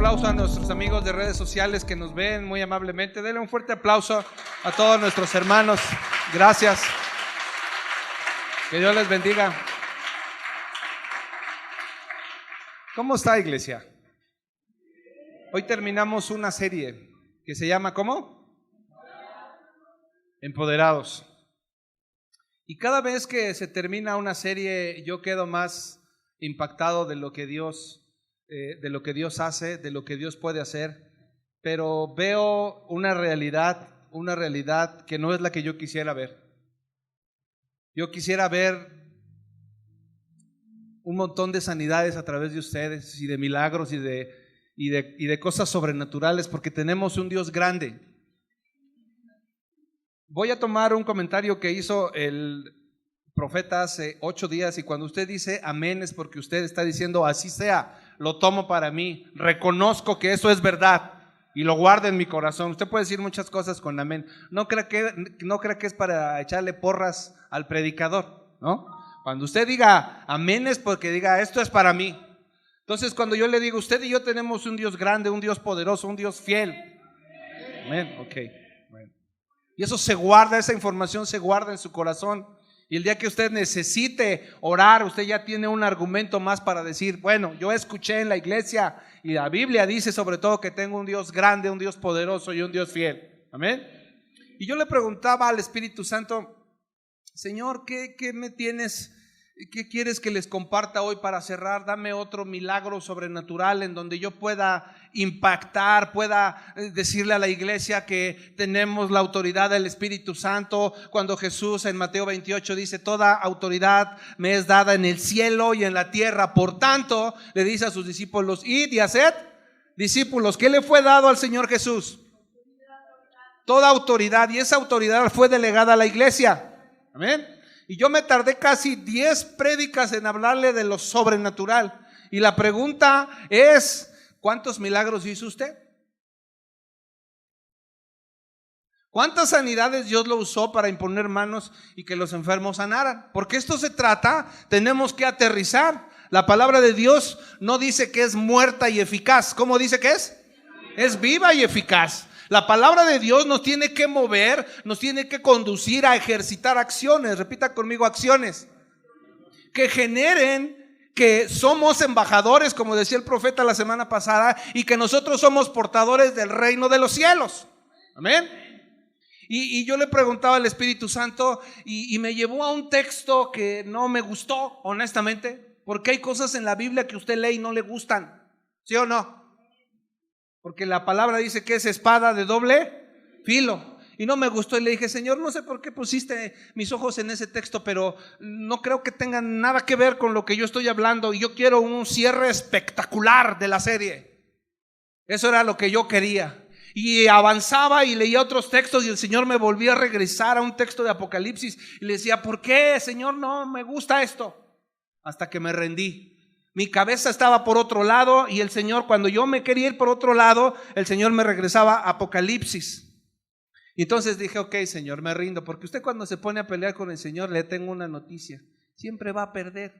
aplauso a nuestros amigos de redes sociales que nos ven muy amablemente. Denle un fuerte aplauso a todos nuestros hermanos. Gracias. Que Dios les bendiga. ¿Cómo está, iglesia? Hoy terminamos una serie que se llama ¿cómo? Empoderados. Y cada vez que se termina una serie yo quedo más impactado de lo que Dios hace, de lo que Dios puede hacer, pero veo una realidad que no es la que yo quisiera ver. Yo quisiera ver un montón de sanidades a través de ustedes y de milagros y de cosas sobrenaturales, porque tenemos un Dios grande. Voy a tomar un comentario que hizo el profeta hace 8 días, y cuando usted dice amén es porque usted está diciendo así sea, lo tomo para mí, reconozco que eso es verdad y lo guardo en mi corazón. Usted puede decir muchas cosas con amén. No crea que es para echarle porras al predicador, ¿no? Cuando usted diga amén es porque diga esto es para mí. Entonces cuando yo le digo usted y yo tenemos un Dios grande, un Dios poderoso, un Dios fiel. Amén, ok. Bueno. Y eso se guarda, esa información se guarda en su corazón. Y el día que usted necesite orar, usted ya tiene un argumento más para decir, bueno, yo escuché en la iglesia y la Biblia dice sobre todo que tengo un Dios grande, un Dios poderoso y un Dios fiel. Amén. Y yo le preguntaba al Espíritu Santo, Señor, ¿qué me tienes? ¿Qué quieres que les comparta hoy para cerrar? Dame otro milagro sobrenatural en donde yo pueda impactar, pueda decirle a la iglesia que tenemos la autoridad del Espíritu Santo. Cuando Jesús en Mateo 28 dice, toda autoridad me es dada en el cielo y en la tierra. Por tanto, le dice a sus discípulos, id y haced discípulos. ¿Qué le fue dado al Señor Jesús? Toda autoridad, y esa autoridad fue delegada a la iglesia. Amén. Y yo me tardé casi 10 prédicas en hablarle de lo sobrenatural. Y la pregunta es, ¿cuántos milagros hizo usted? ¿Cuántas sanidades Dios lo usó para imponer manos y que los enfermos sanaran? Porque esto se trata, tenemos que aterrizar. La palabra de Dios no dice que es muerta y eficaz. ¿Cómo dice que es? Es viva y eficaz. La palabra de Dios nos tiene que mover, nos tiene que conducir a ejercitar acciones. Repita conmigo, acciones que generen que somos embajadores, como decía el profeta la semana pasada, y que nosotros somos portadores del reino de los cielos. Amén. Y yo le preguntaba al Espíritu Santo y me llevó a un texto que no me gustó, honestamente, porque hay cosas en la Biblia que usted lee y no le gustan. ¿Sí o no? Porque la palabra dice que es espada de doble filo. Y no me gustó y le dije, Señor, no sé por qué pusiste mis ojos en ese texto, pero no creo que tengan nada que ver con lo que yo estoy hablando. Y yo quiero un cierre espectacular de la serie. Eso era lo que yo quería. Y avanzaba y leía otros textos y el Señor me volvía a regresar a un texto de Apocalipsis. Y le decía, ¿por qué, Señor, no me gusta esto? Hasta que me rendí. Mi cabeza estaba por otro lado y el Señor, cuando yo me quería ir por otro lado, el Señor me regresaba a Apocalipsis. Y entonces dije, ok, Señor, me rindo, porque usted cuando se pone a pelear con el Señor, le tengo una noticia, siempre va a perder.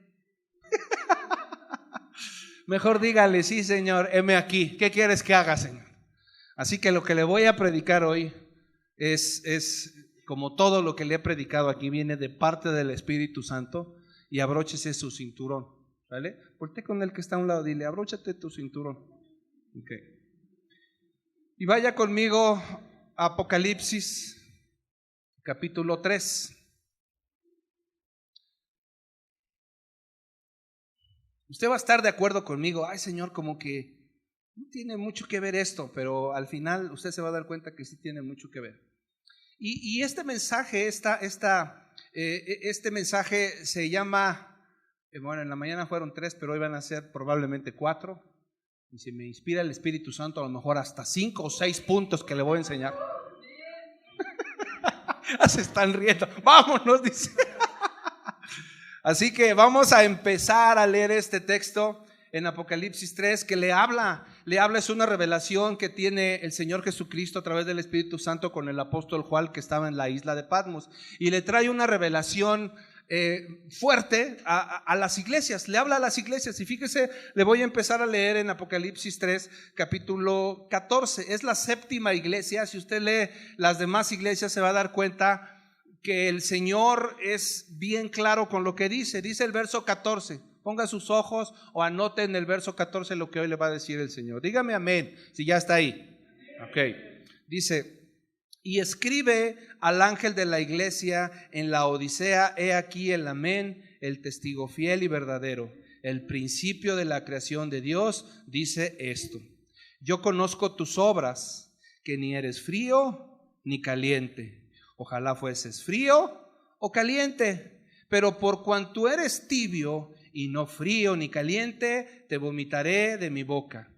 Mejor dígale, sí, Señor, heme aquí, ¿qué quieres que haga, Señor? Así que lo que le voy a predicar hoy es como todo lo que le he predicado aquí, viene de parte del Espíritu Santo, y abróchese su cinturón. ¿Vale? Voltea con el que está a un lado, dile, abróchate tu cinturón. Okay. Y vaya conmigo a Apocalipsis capítulo 3. Usted va a estar de acuerdo conmigo, ay Señor, como que no tiene mucho que ver esto, pero al final usted se va a dar cuenta que sí tiene mucho que ver. Y este mensaje, este mensaje se llama... Bueno, en la mañana fueron 3, pero hoy van a ser probablemente 4. Y si me inspira el Espíritu Santo, a lo mejor hasta 5 o 6 puntos que le voy a enseñar. Se están riendo. Vámonos, dice. Así que vamos a empezar a leer este texto en Apocalipsis 3, que le habla, es una revelación que tiene el Señor Jesucristo a través del Espíritu Santo con el apóstol Juan, que estaba en la isla de Patmos, y le trae una revelación fuerte a las iglesias, le habla a las iglesias. Y fíjese, le voy a empezar a leer en Apocalipsis 3, capítulo 14. Es la séptima iglesia. Si usted lee las demás iglesias se va a dar cuenta que el Señor es bien claro con lo que dice. Dice el verso 14, ponga sus ojos o anote en el verso 14 lo que hoy le va a decir el Señor. Dígame amén, si ya está ahí. Ok, dice: y escribe al ángel de la iglesia en la Odisea, he aquí el amén, el testigo fiel y verdadero, el principio de la creación de Dios, dice esto: yo conozco tus obras, que ni eres frío ni caliente. Ojalá fueses frío o caliente, pero por cuanto eres tibio y no frío ni caliente, te vomitaré de mi boca.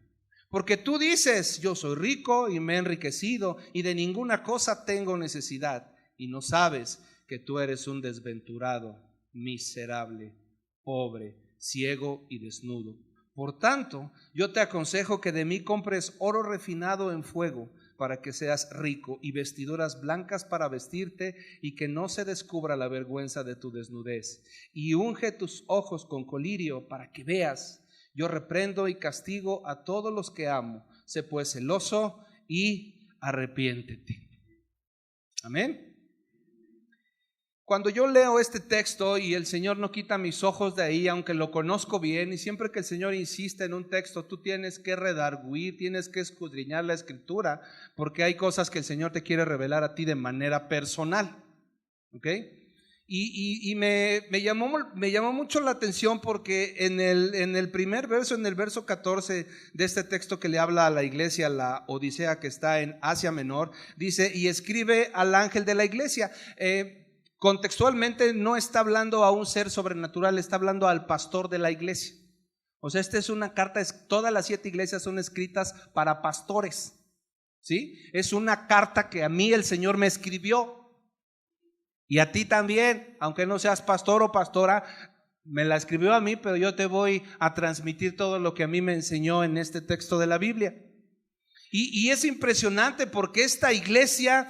Porque tú dices: yo soy rico y me he enriquecido y de ninguna cosa tengo necesidad, y no sabes que tú eres un desventurado, miserable, pobre, ciego y desnudo. Por tanto, yo te aconsejo que de mí compres oro refinado en fuego, para que seas rico, y vestiduras blancas para vestirte, y que no se descubra la vergüenza de tu desnudez. Y unge tus ojos con colirio para que veas. Yo reprendo y castigo a todos los que amo. Sé pues celoso y arrepiéntete. Amén. Cuando yo leo este texto y el Señor no quita mis ojos de ahí, aunque lo conozco bien, y siempre que el Señor insiste en un texto, tú tienes que redarguir, tienes que escudriñar la Escritura, porque hay cosas que el Señor te quiere revelar a ti de manera personal. ¿Ok? Y me llamó mucho la atención porque en el primer verso, en el verso 14 de este texto que le habla a la iglesia, la Odisea, que está en Asia Menor, dice: y escribe al ángel de la iglesia. Contextualmente no está hablando a un ser sobrenatural, está hablando al pastor de la iglesia. O sea, esta es una carta, todas las 7 iglesias son escritas para pastores, ¿sí? Es una carta que a mí el Señor me escribió. Y a ti también, aunque no seas pastor o pastora, me la escribió a mí, pero yo te voy a transmitir todo lo que a mí me enseñó en este texto de la Biblia. Y es impresionante porque esta iglesia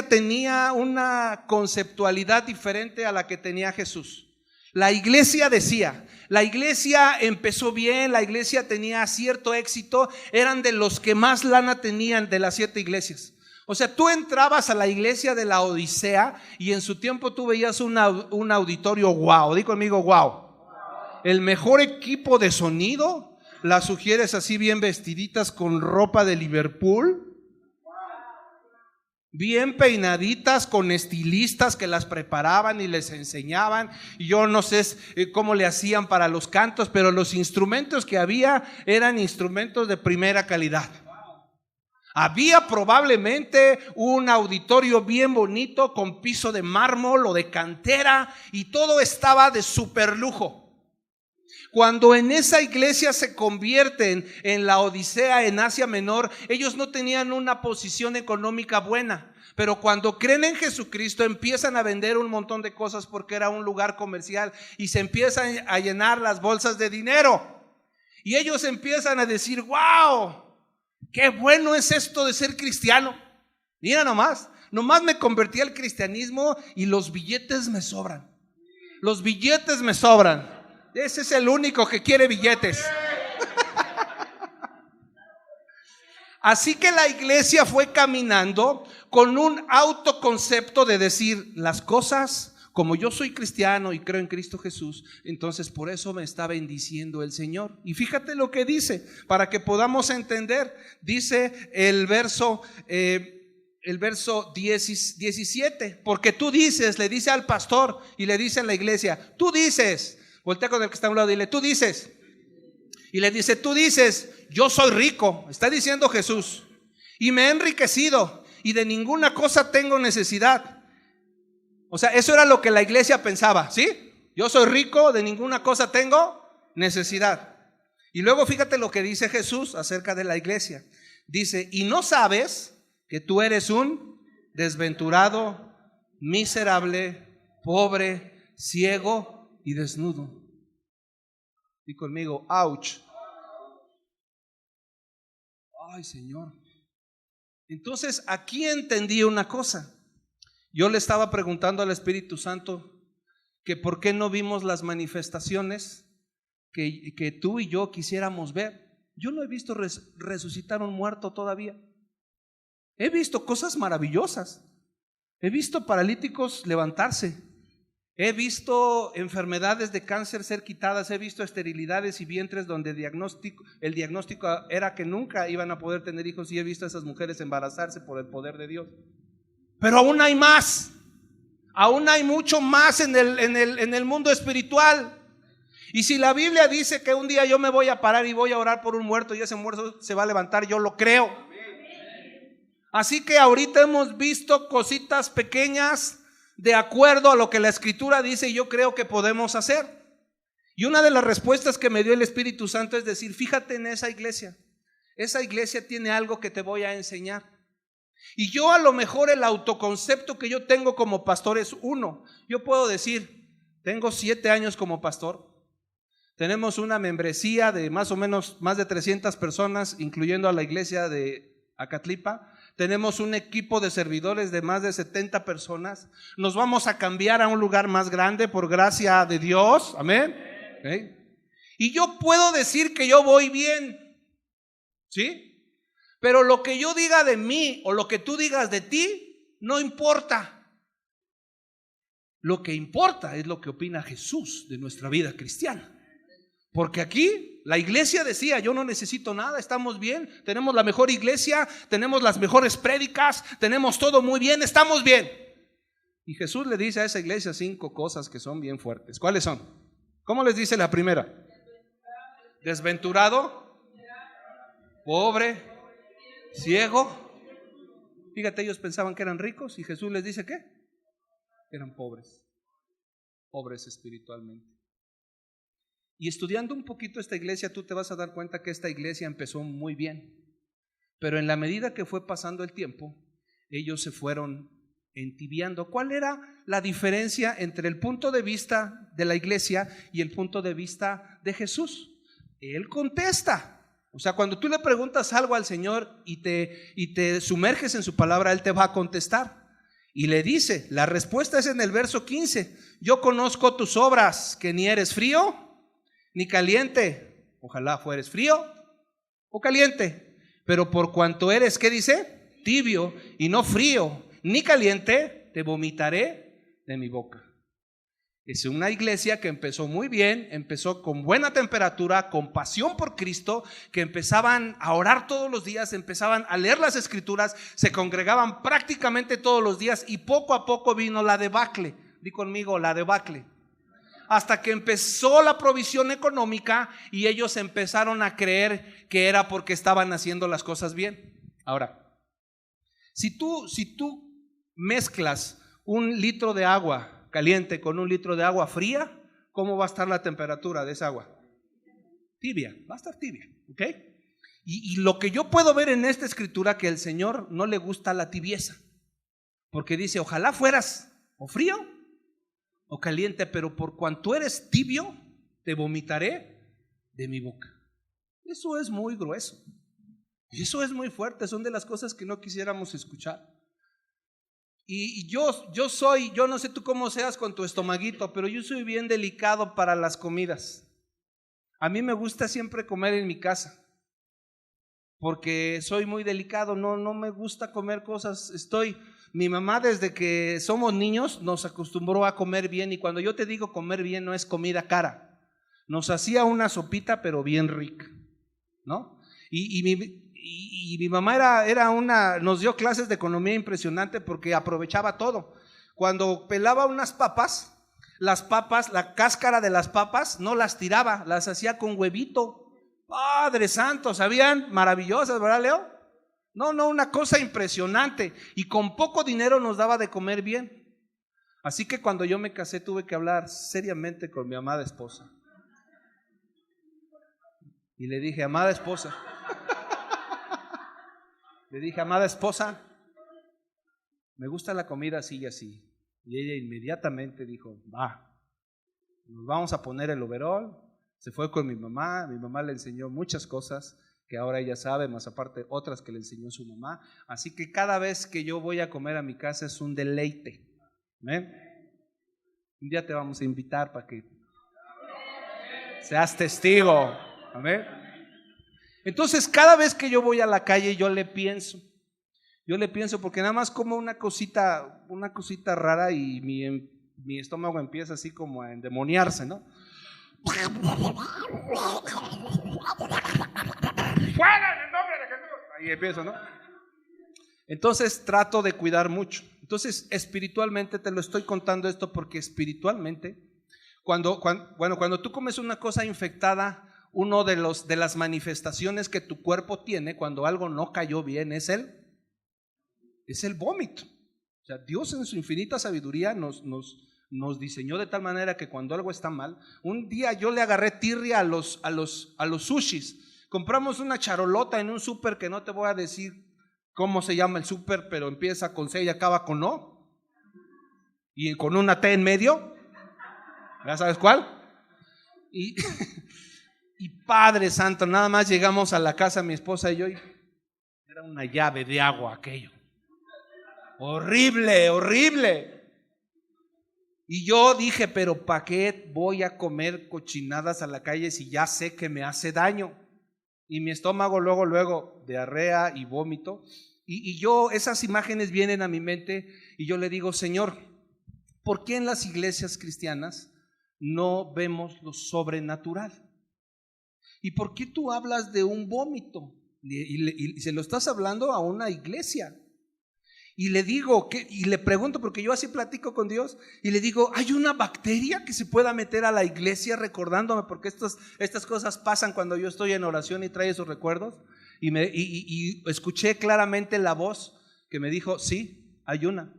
tenía una conceptualidad diferente a la que tenía Jesús. La iglesia decía, la iglesia empezó bien, la iglesia tenía cierto éxito, eran de los que más lana tenían de las 7 iglesias. O sea, tú entrabas a la iglesia de la Odisea y en su tiempo tú veías un auditorio wow. Di conmigo wow. El mejor equipo de sonido, las sugieres así bien vestiditas con ropa de Liverpool, bien peinaditas con estilistas que las preparaban y les enseñaban. Y yo no sé cómo le hacían para los cantos, pero los instrumentos que había eran instrumentos de primera calidad. Había probablemente un auditorio bien bonito con piso de mármol o de cantera y todo estaba de super lujo. Cuando en esa iglesia se convierten en la Odisea en Asia Menor, ellos no tenían una posición económica buena, pero cuando creen en Jesucristo empiezan a vender un montón de cosas porque era un lugar comercial y se empiezan a llenar las bolsas de dinero. Y ellos empiezan a decir: wow, qué bueno es esto de ser cristiano. Mira nomás me convertí al cristianismo y los billetes me sobran. Los billetes me sobran. Ese es el único que quiere billetes. Así que la iglesia fue caminando con un autoconcepto de decir: las cosas, como yo soy cristiano y creo en Cristo Jesús, entonces por eso me está bendiciendo el Señor. Y fíjate lo que dice, para que podamos entender. Dice el verso 17, porque tú dices, le dice al pastor y le dice a la iglesia, tú dices, voltea con el que está a un lado y dile, tú dices. Y le dice, tú dices, yo soy rico, está diciendo Jesús, y me he enriquecido y de ninguna cosa tengo necesidad. O sea, eso era lo que la iglesia pensaba, ¿sí? Yo soy rico, de ninguna cosa tengo necesidad. Y luego fíjate lo que dice Jesús acerca de la iglesia. Dice, y no sabes que tú eres un desventurado, miserable, pobre, ciego y desnudo. Y conmigo, ouch. Ay, Señor. Entonces aquí entendí una cosa. Yo le estaba preguntando al Espíritu Santo, que por qué no vimos las manifestaciones que tú y yo quisiéramos ver. Yo no he visto resucitar un muerto todavía. He visto cosas maravillosas. He visto paralíticos levantarse. He visto enfermedades de cáncer ser quitadas. He visto esterilidades y vientres donde el diagnóstico era que nunca iban a poder tener hijos, y he visto a esas mujeres embarazarse por el poder de Dios. Pero aún hay más. Aún hay mucho más en el mundo espiritual. Y si la Biblia dice que un día yo me voy a parar y voy a orar por un muerto y ese muerto se va a levantar, yo lo creo. Así que ahorita hemos visto cositas pequeñas de acuerdo a lo que la Escritura dice, y yo creo que podemos hacer. Y una de las respuestas que me dio el Espíritu Santo es decir, fíjate en esa iglesia. Esa iglesia tiene algo que te voy a enseñar. Y yo, a lo mejor, el autoconcepto que yo tengo como pastor es uno. Yo puedo decir, tengo 7 años como pastor. Tenemos una membresía de más o menos más de 300 personas, incluyendo a la iglesia de Acatlipa. Tenemos un equipo de servidores de más de 70 personas. Nos vamos a cambiar a un lugar más grande por gracia de Dios. Amén. ¿Okay? Y yo puedo decir que yo voy bien, ¿sí? Pero lo que yo diga de mí o lo que tú digas de ti no importa. Lo que importa es lo que opina Jesús de nuestra vida cristiana. Porque aquí la iglesia decía, yo no necesito nada, estamos bien, tenemos la mejor iglesia, tenemos las mejores prédicas, tenemos todo muy bien, estamos bien. Y Jesús le dice a esa iglesia 5 cosas que son bien fuertes. ¿Cuáles son? ¿Cómo les dice la primera? Desventurado, pobre, ciego. Fíjate, ellos pensaban que eran ricos y Jesús les dice ¿qué? Eran pobres, pobres espiritualmente. Y estudiando un poquito esta iglesia, tú te vas a dar cuenta que esta iglesia empezó muy bien, pero en la medida que fue pasando el tiempo, ellos se fueron entibiando. ¿Cuál era la diferencia entre el punto de vista de la iglesia y el punto de vista de Jesús? Él contesta. O sea, cuando tú le preguntas algo al Señor y te sumerges en su palabra, Él te va a contestar. Y le dice, la respuesta es en el verso 15. Yo conozco tus obras, que ni eres frío ni caliente. Ojalá fueres frío o caliente. Pero por cuanto eres, ¿qué dice? Tibio y no frío ni caliente, te vomitaré de mi boca. Es una iglesia que empezó muy bien, empezó con buena temperatura, con pasión por Cristo, que empezaban a orar todos los días, empezaban a leer las escrituras, se congregaban prácticamente todos los días, y poco a poco vino la debacle. Di conmigo, la debacle. Hasta que empezó la provisión económica y ellos empezaron a creer que era porque estaban haciendo las cosas bien. Ahora, si tú mezclas 1 litro de agua caliente con 1 litro de agua fría, ¿cómo va a estar la temperatura de esa agua? Tibia, va a estar tibia, ¿ok? Y lo que yo puedo ver en esta escritura, que al Señor no le gusta la tibieza, porque dice, ojalá fueras o frío o caliente, pero por cuanto eres tibio, te vomitaré de mi boca. Eso es muy grueso, eso es muy fuerte, son de las cosas que no quisiéramos escuchar. Y yo no sé tú cómo seas con tu estomaguito, pero yo soy bien delicado para las comidas. A mí me gusta siempre comer en mi casa, porque soy muy delicado, no me gusta comer cosas. Mi mamá, desde que somos niños, nos acostumbró a comer bien, y cuando yo te digo comer bien, no es comida cara. Nos hacía una sopita, pero bien rica, ¿no? Y mi mamá nos dio clases de economía impresionante, porque aprovechaba todo. Cuando pelaba unas papas, la cáscara de las papas no las tiraba, las hacía con huevito. Padre santo, sabían maravillosas, ¿verdad, Leo? No, una cosa impresionante, y con poco dinero nos daba de comer bien. Así que cuando yo me casé tuve que hablar seriamente con mi amada esposa. Y le dije, amada esposa, me gusta la comida así y así. Y ella inmediatamente dijo, nos vamos a poner el overol. Se fue con mi mamá le enseñó muchas cosas que ahora ella sabe, más aparte otras que le enseñó su mamá. Así que cada vez que yo voy a comer a mi casa es un deleite. ¿Ven? Un día te vamos a invitar para que seas testigo. Amén. Entonces, cada vez que yo voy a la calle, yo le pienso porque nada más como una cosita rara y mi estómago empieza así como a endemoniarse, ¿no? ¡Fuera en el nombre de Jesús! Ahí empiezo, ¿no? Entonces trato de cuidar mucho. Entonces, espiritualmente te lo estoy contando esto porque espiritualmente, cuando tú comes una cosa infectada, uno de las manifestaciones que tu cuerpo tiene cuando algo no cayó bien es el vómito. O sea, Dios en su infinita sabiduría nos diseñó de tal manera que cuando algo está mal, un día yo le agarré tirria a los sushis. Compramos una charolota en un súper que no te voy a decir cómo se llama el súper, pero empieza con C y acaba con O, y con una T en medio. ¿Ya sabes cuál? Y Padre Santo, nada más llegamos a la casa, mi esposa y yo, y era una llave de agua aquello. Horrible, horrible. Y yo dije, pero ¿para qué voy a comer cochinadas a la calle si ya sé que me hace daño? Y mi estómago luego, diarrea y vómito. Y yo, esas imágenes vienen a mi mente y yo le digo, Señor, ¿por qué en las iglesias cristianas no vemos lo sobrenatural? ¿Y por qué tú hablas de un vómito? Y se lo estás hablando a una iglesia. Y le digo, y le pregunto, porque yo así platico con Dios, y le digo, ¿hay una bacteria que se pueda meter a la iglesia recordándome? Porque estas cosas pasan cuando yo estoy en oración y trae esos recuerdos. Y escuché claramente la voz que me dijo, sí, hay una.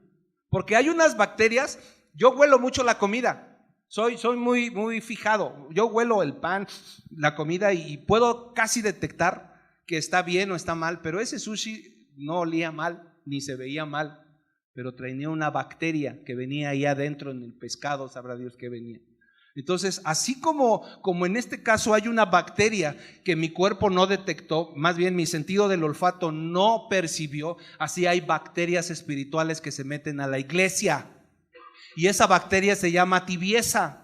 Porque hay unas bacterias, yo huelo mucho la comida. Soy muy, muy fijado. Yo huelo el pan, la comida y puedo casi detectar que está bien o está mal, pero ese sushi no olía mal ni se veía mal, pero traía una bacteria que venía ahí adentro en el pescado, sabrá Dios qué venía. Entonces, así como en este caso hay una bacteria que mi cuerpo no detectó, más bien mi sentido del olfato no percibió, así hay bacterias espirituales que se meten a la iglesia. Y esa bacteria se llama tibieza.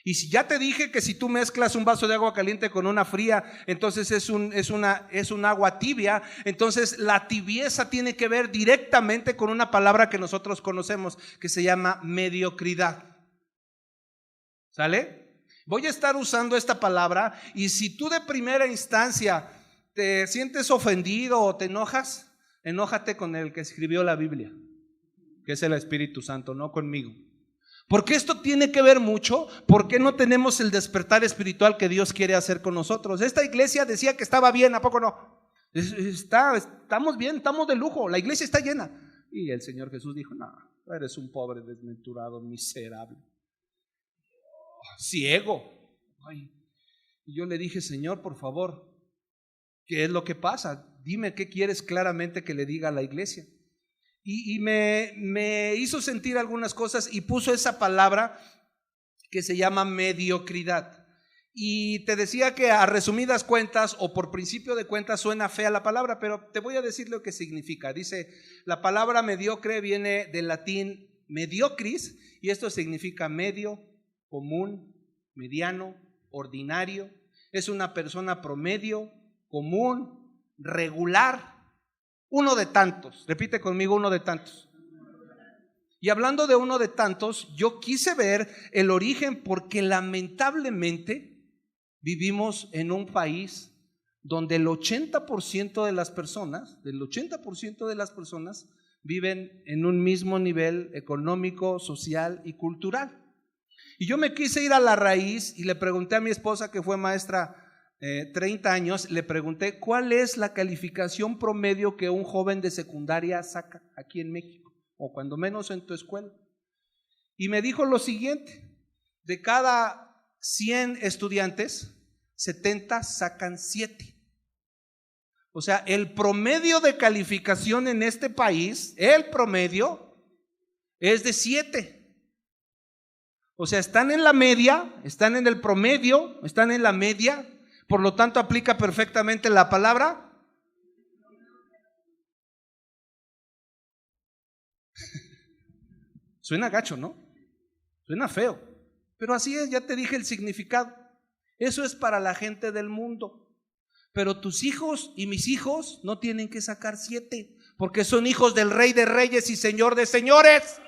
Y si ya te dije que si tú mezclas un vaso de agua caliente con una fría, entonces es un agua tibia. Entonces la tibieza tiene que ver directamente con una palabra que nosotros conocemos, que se llama mediocridad. ¿Sale? Voy a estar usando esta palabra, y si tú de primera instancia te sientes ofendido o te enojas, enójate con el que escribió la Biblia, que es el Espíritu Santo, no conmigo. Porque esto tiene que ver mucho, porque no tenemos el despertar espiritual que Dios quiere hacer con nosotros. Esta iglesia decía que estaba bien, ¿a poco no? Estamos bien, estamos de lujo, la iglesia está llena. Y el Señor Jesús dijo, no, eres un pobre desventurado, miserable, ciego. Ay. Y yo le dije, Señor, por favor, ¿qué es lo que pasa? Dime qué quieres claramente que le diga a la iglesia. Y me hizo sentir algunas cosas y puso esa palabra que se llama mediocridad. Y te decía que a resumidas cuentas o por principio de cuentas suena fea la palabra, pero te voy a decir lo que significa. Dice, la palabra mediocre viene del latín mediocris, y esto significa medio, común, mediano, ordinario. Es una persona promedio, común, regular. Uno de tantos, repite conmigo, uno de tantos. Y hablando de uno de tantos, yo quise ver el origen, porque lamentablemente vivimos en un país donde el 80% de las personas, viven en un mismo nivel económico, social y cultural. Y yo me quise ir a la raíz y le pregunté a mi esposa, que fue maestra 30 años, le pregunté cuál es la calificación promedio que un joven de secundaria saca aquí en México, o cuando menos en tu escuela. Y me dijo lo siguiente: de cada 100 estudiantes, 70 sacan 7. O sea, el promedio de calificación en este país, el promedio es de 7. O sea, están en la media, están en el promedio, están en la media. Por lo tanto, aplica perfectamente la palabra suena gacho, ¿no? Suena feo, pero así es, ya te dije el significado. Eso es para la gente del mundo. Pero tus hijos y mis hijos no tienen que sacar 7, porque son hijos del Rey de Reyes y Señor de Señores.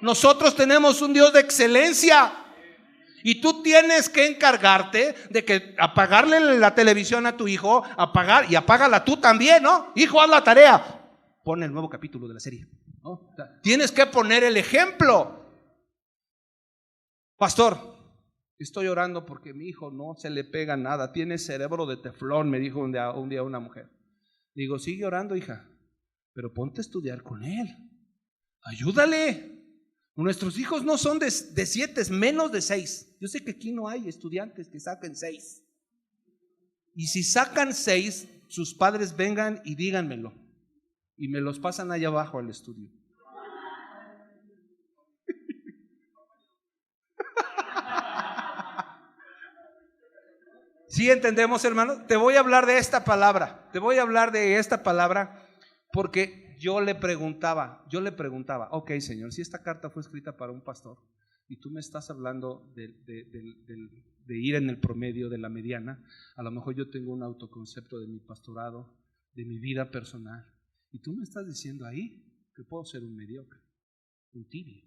Nosotros tenemos un Dios de excelencia. Y tú tienes que encargarte de que apagarle la televisión a tu hijo, y apágala tú también, ¿no? Hijo, haz la tarea. Pon el nuevo capítulo de la serie, ¿no? Tienes que poner el ejemplo. Pastor, estoy orando porque mi hijo no se le pega nada, tiene cerebro de teflón, me dijo un día una mujer. Digo, sigue orando, hija, pero ponte a estudiar con él. Ayúdale. Nuestros hijos no son de 7, es menos de 6. Yo sé que aquí no hay estudiantes que saquen 6. Y si sacan 6, sus padres vengan y díganmelo. Y me los pasan allá abajo al estudio. ¿Sí entendemos, hermano? Te voy a hablar de esta palabra. Porque yo le preguntaba, ok, Señor, si esta carta fue escrita para un pastor y tú me estás hablando de ir en el promedio de la mediana, a lo mejor yo tengo un autoconcepto de mi pastorado, de mi vida personal, y tú me estás diciendo ahí que puedo ser un mediocre, un tibio.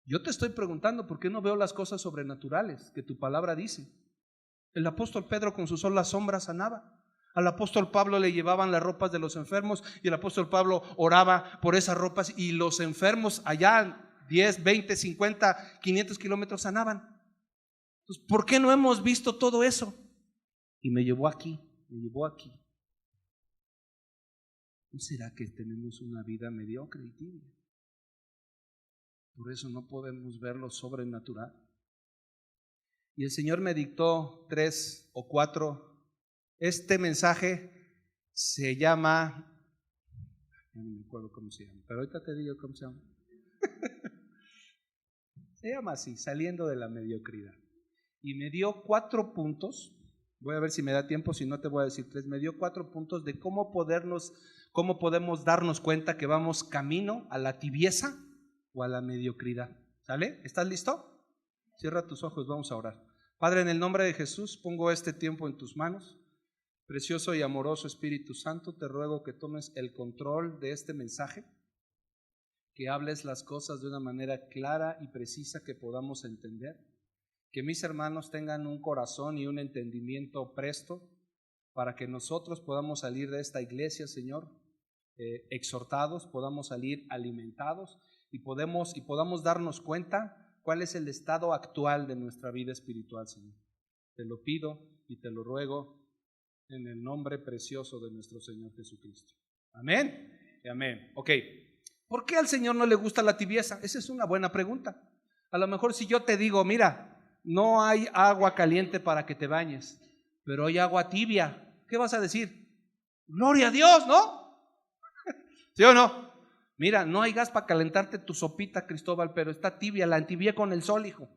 Yo te estoy preguntando por qué no veo las cosas sobrenaturales que tu palabra dice. El apóstol Pedro con su sola sombra sanaba. Al apóstol Pablo le llevaban las ropas de los enfermos y el apóstol Pablo oraba por esas ropas y los enfermos allá 10, 20, 50, 500 kilómetros sanaban. Entonces, ¿por qué no hemos visto todo eso? Y me llevó aquí. ¿No será que tenemos una vida mediocre y tibia? Por eso no podemos ver lo sobrenatural. Y el Señor me dictó 3 o 4. Este mensaje se llama, no me acuerdo cómo se llama, pero ahorita te digo cómo se llama. Se llama así, saliendo de la mediocridad. Y me dio 4 puntos. Voy a ver si me da tiempo, si no te voy a decir 3. Me dio 4 puntos de cómo podemos darnos cuenta que vamos camino a la tibieza o a la mediocridad. ¿Sale? ¿Estás listo? Cierra tus ojos, vamos a orar. Padre, en el nombre de Jesús, pongo este tiempo en tus manos. Precioso y amoroso Espíritu Santo, te ruego que tomes el control de este mensaje, que hables las cosas de una manera clara y precisa que podamos entender, que mis hermanos tengan un corazón y un entendimiento presto para que nosotros podamos salir de esta iglesia, Señor, exhortados, podamos salir alimentados y podamos darnos cuenta cuál es el estado actual de nuestra vida espiritual, Señor. Te lo pido y te lo ruego en el nombre precioso de nuestro Señor Jesucristo. Amén y amén. Ok, ¿por qué al Señor no le gusta la tibieza? Esa es una buena pregunta. A lo mejor si yo te digo, mira, no hay agua caliente para que te bañes, pero hay agua tibia, ¿qué vas a decir? Gloria a Dios, ¿no? ¿Sí o no? Mira, no hay gas para calentarte tu sopita, Cristóbal, pero está tibia, la entibié con el sol, hijo.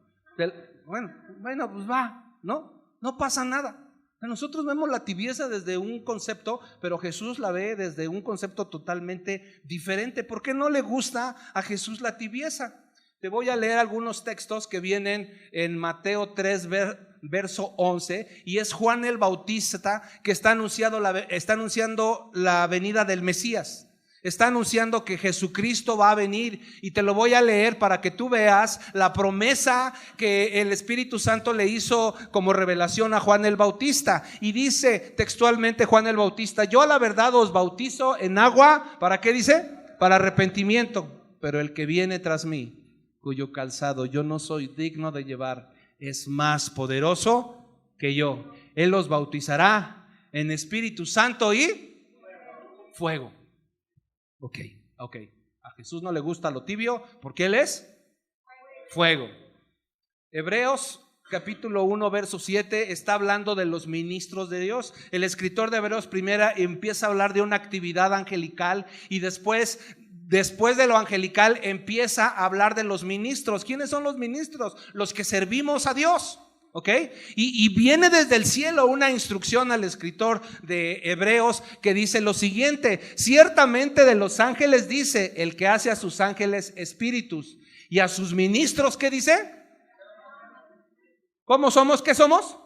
Bueno, pues va, ¿no? No pasa nada. Nosotros vemos la tibieza desde un concepto, pero Jesús la ve desde un concepto totalmente diferente. ¿Por qué no le gusta a Jesús la tibieza? Te voy a leer algunos textos que vienen en Mateo 3, verso 11, y es Juan el Bautista que está anunciando la venida del Mesías. Está anunciando que Jesucristo va a venir, y te lo voy a leer para que tú veas la promesa que el Espíritu Santo le hizo como revelación a Juan el Bautista. Y dice textualmente Juan el Bautista: yo a la verdad os bautizo en agua, ¿para qué dice? Para arrepentimiento, pero el que viene tras mí, cuyo calzado yo no soy digno de llevar, es más poderoso que yo. Él os bautizará en Espíritu Santo y fuego. Ok. A Jesús no le gusta lo tibio porque Él es fuego. Hebreos capítulo 1 verso 7 está hablando de los ministros de Dios. El escritor de Hebreos primera empieza a hablar de una actividad angelical y después de lo angelical empieza a hablar de los ministros. ¿Quiénes son los ministros? Los que servimos a Dios. ¿ok? Y viene desde el cielo una instrucción al escritor de Hebreos que dice lo siguiente: ciertamente de los ángeles dice el que hace a sus ángeles espíritus y a sus ministros, ¿qué dice? ¿Cómo somos? ¿Qué somos?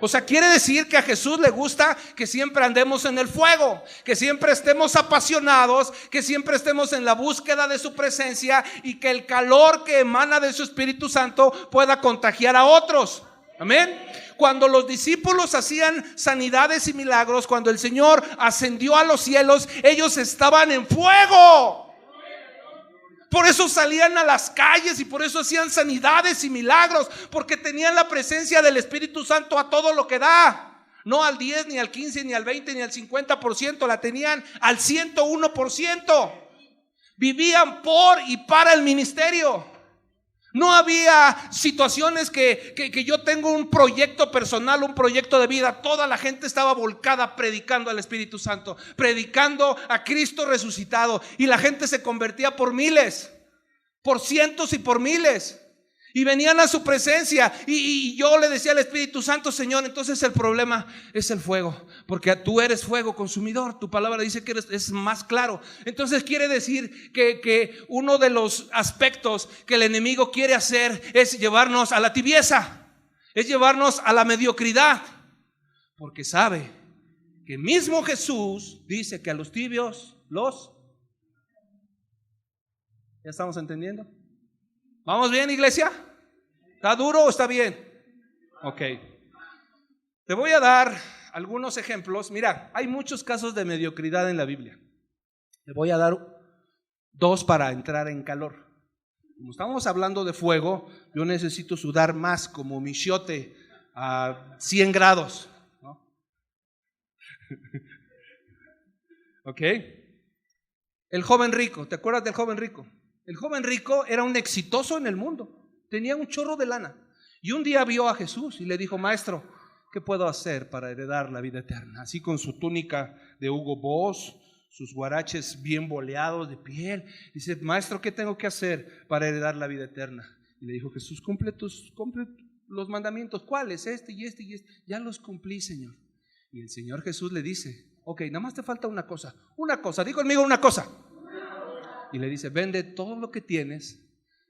O sea, quiere decir que a Jesús le gusta que siempre andemos en el fuego, que siempre estemos apasionados, que siempre estemos en la búsqueda de su presencia y que el calor que emana de su Espíritu Santo pueda contagiar a otros. Amén. Cuando los discípulos hacían sanidades y milagros, cuando el Señor ascendió a los cielos, ellos estaban en fuego. Por eso salían a las calles y por eso hacían sanidades y milagros, porque tenían la presencia del Espíritu Santo a todo lo que da. No al 10, ni al 15, ni al 20, ni al 50%, la tenían al 101%. Vivían por y para el ministerio. No había situaciones que yo tengo un proyecto personal, un proyecto de vida. Toda la gente estaba volcada predicando al Espíritu Santo, predicando a Cristo resucitado, y la gente se convertía por miles, por cientos y por miles, y venían a su presencia. Y yo le decía al Espíritu Santo: Señor, entonces el problema es el fuego, porque tú eres fuego consumidor. Tu palabra dice que es más claro. Entonces quiere decir que uno de los aspectos que el enemigo quiere hacer es llevarnos a la tibieza, es llevarnos a la mediocridad, porque sabe que mismo Jesús dice que a los tibios los... ¿Ya estamos entendiendo? ¿Vamos bien, iglesia? ¿Está duro o está bien? Ok. Te voy a dar algunos ejemplos. Mira, hay muchos casos de mediocridad en la Biblia. Te voy a dar dos para entrar en calor. Como estamos hablando de fuego, yo necesito sudar más, como michiote a 100 grados, ¿no? Ok. El joven rico, ¿te acuerdas del joven rico? El joven rico era un exitoso en el mundo, tenía un chorro de lana, y un día vio a Jesús y le dijo: Maestro, ¿qué puedo hacer para heredar la vida eterna? Así con su túnica de Hugo Boss, sus guaraches bien boleados de piel. Dice: Maestro, ¿qué tengo que hacer para heredar la vida eterna? Y le dijo Jesús: cumple los mandamientos. ¿Cuáles? Este y este y este. Ya los cumplí, Señor. Y el Señor Jesús le dice: ok, nada más te falta una cosa. Una cosa, di conmigo, una cosa. Y le dice: vende todo lo que tienes,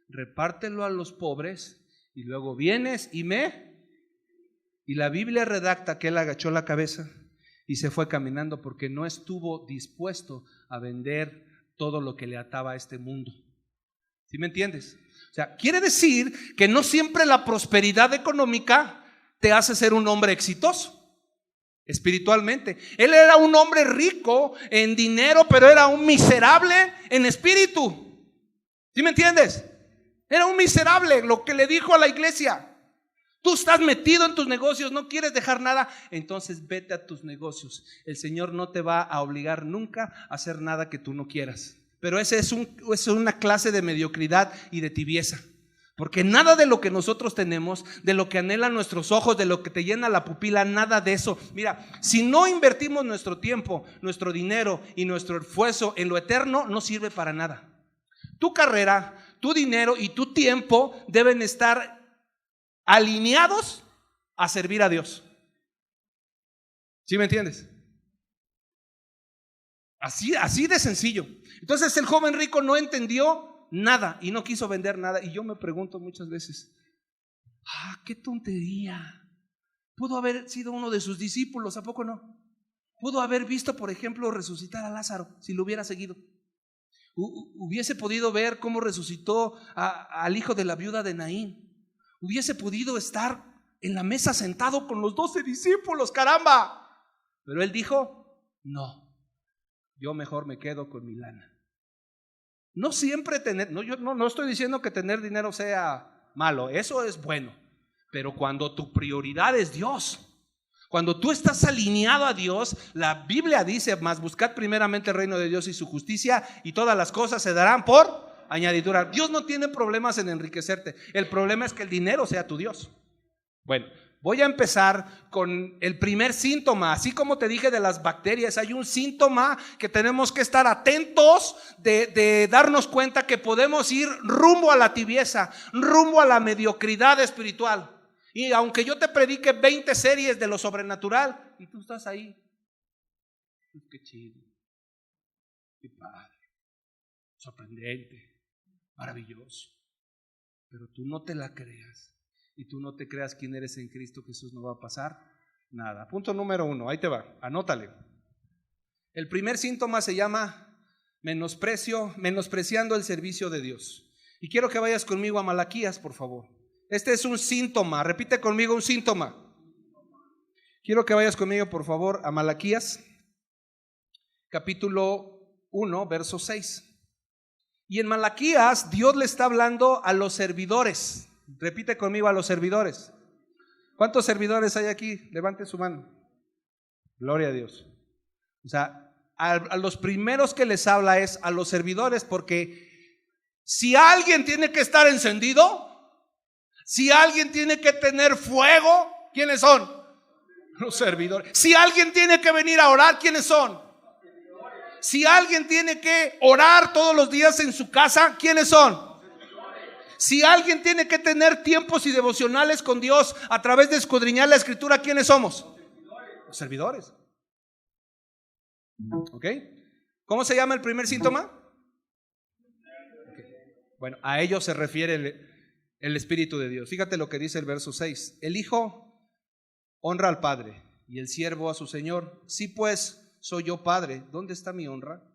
repártelo a los pobres, y luego vienes y me... Y la Biblia redacta que él agachó la cabeza y se fue caminando, porque no estuvo dispuesto a vender todo lo que le ataba a este mundo. ¿Sí me entiendes? O sea, quiere decir que no siempre la prosperidad económica te hace ser un hombre exitoso espiritualmente. Él era un hombre rico en dinero, pero era un miserable en espíritu. ¿Sí me entiendes? Era un miserable. Lo que le dijo a la iglesia: tú estás metido en tus negocios, no quieres dejar nada, entonces vete a tus negocios. El Señor no te va a obligar nunca a hacer nada que tú no quieras. Pero ese es una clase de mediocridad y de tibieza. Porque nada de lo que nosotros tenemos, de lo que anhelan nuestros ojos, de lo que te llena la pupila, nada de eso. Mira, si no invertimos nuestro tiempo, nuestro dinero y nuestro esfuerzo en lo eterno, no sirve para nada. Tu carrera, tu dinero y tu tiempo deben estar alineados a servir a Dios. ¿Sí me entiendes? Así de sencillo. Entonces el joven rico no entendió nada y no quiso vender nada. Y yo me pregunto muchas veces: qué tontería. Pudo haber sido uno de sus discípulos, ¿a poco no? Pudo haber visto, por ejemplo, resucitar a Lázaro, si lo hubiera seguido. Hubiese podido ver cómo resucitó al hijo de la viuda de Naín. Hubiese podido estar en la mesa sentado con los 12 discípulos, caramba. Pero él dijo: no, yo mejor me quedo con mi lana. No siempre yo no estoy diciendo que tener dinero sea malo, eso es bueno. Pero cuando tu prioridad es Dios, cuando tú estás alineado a Dios, la Biblia dice: mas buscad primeramente el reino de Dios y su justicia, y todas las cosas se darán por añadidura. Dios no tiene problemas en enriquecerte. El problema es que el dinero sea tu Dios. Bueno, voy a empezar con el primer síntoma. Así como te dije de las bacterias, hay un síntoma que tenemos que estar atentos de darnos cuenta que podemos ir rumbo a la tibieza, rumbo a la mediocridad espiritual. Y aunque yo te predique 20 series de lo sobrenatural, y tú estás ahí, qué chido, qué padre, sorprendente, maravilloso. Pero tú no te la creas, y tú no te creas quién eres en Cristo Jesús, no va a pasar nada. Punto número 1, ahí te va, anótale. El primer síntoma se llama menospreciando el servicio de Dios. Y quiero que vayas conmigo a Malaquías, por favor. Este es un síntoma, repite conmigo, un síntoma. Quiero que vayas conmigo, por favor, a Malaquías, capítulo 1, verso 6. Y en Malaquías Dios le está hablando a los servidores. Repite conmigo, a los servidores. ¿Cuántos servidores hay aquí? Levante su mano. Gloria a Dios. O sea, a los primeros que les habla es a los servidores, porque si alguien tiene que estar encendido, si alguien tiene que tener fuego, ¿quiénes son? Los servidores. Si alguien tiene que venir a orar, ¿quiénes son? Si alguien tiene que orar todos los días en su casa, ¿quiénes son? Si alguien tiene que tener tiempos y devocionales con Dios a través de escudriñar la Escritura, ¿quiénes somos? Los servidores. ¿Ok? ¿Cómo se llama el primer síntoma? Okay. Bueno, a ellos se refiere el Espíritu de Dios. Fíjate lo que dice el verso 6. El Hijo honra al Padre y el siervo a su Señor. Sí, pues soy yo Padre, ¿dónde está mi honra?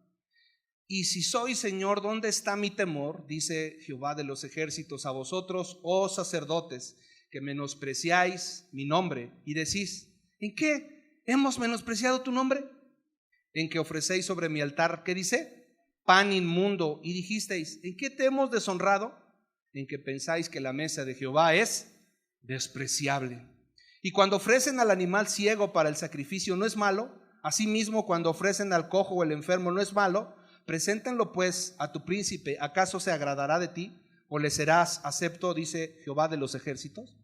Y si soy Señor, ¿dónde está mi temor? Dice Jehová de los ejércitos a vosotros, oh sacerdotes, que menospreciáis mi nombre y decís, ¿en qué hemos menospreciado tu nombre? En que ofrecéis sobre mi altar, ¿qué dice? Pan inmundo. Y dijisteis, ¿en qué te hemos deshonrado? En que pensáis que la mesa de Jehová es despreciable. Y cuando ofrecen al animal ciego para el sacrificio, ¿no es malo? Asimismo, cuando ofrecen al cojo o el enfermo, ¿no es malo? Preséntenlo pues a tu príncipe. ¿Acaso se agradará de ti? ¿O le serás acepto? Dice Jehová de los ejércitos.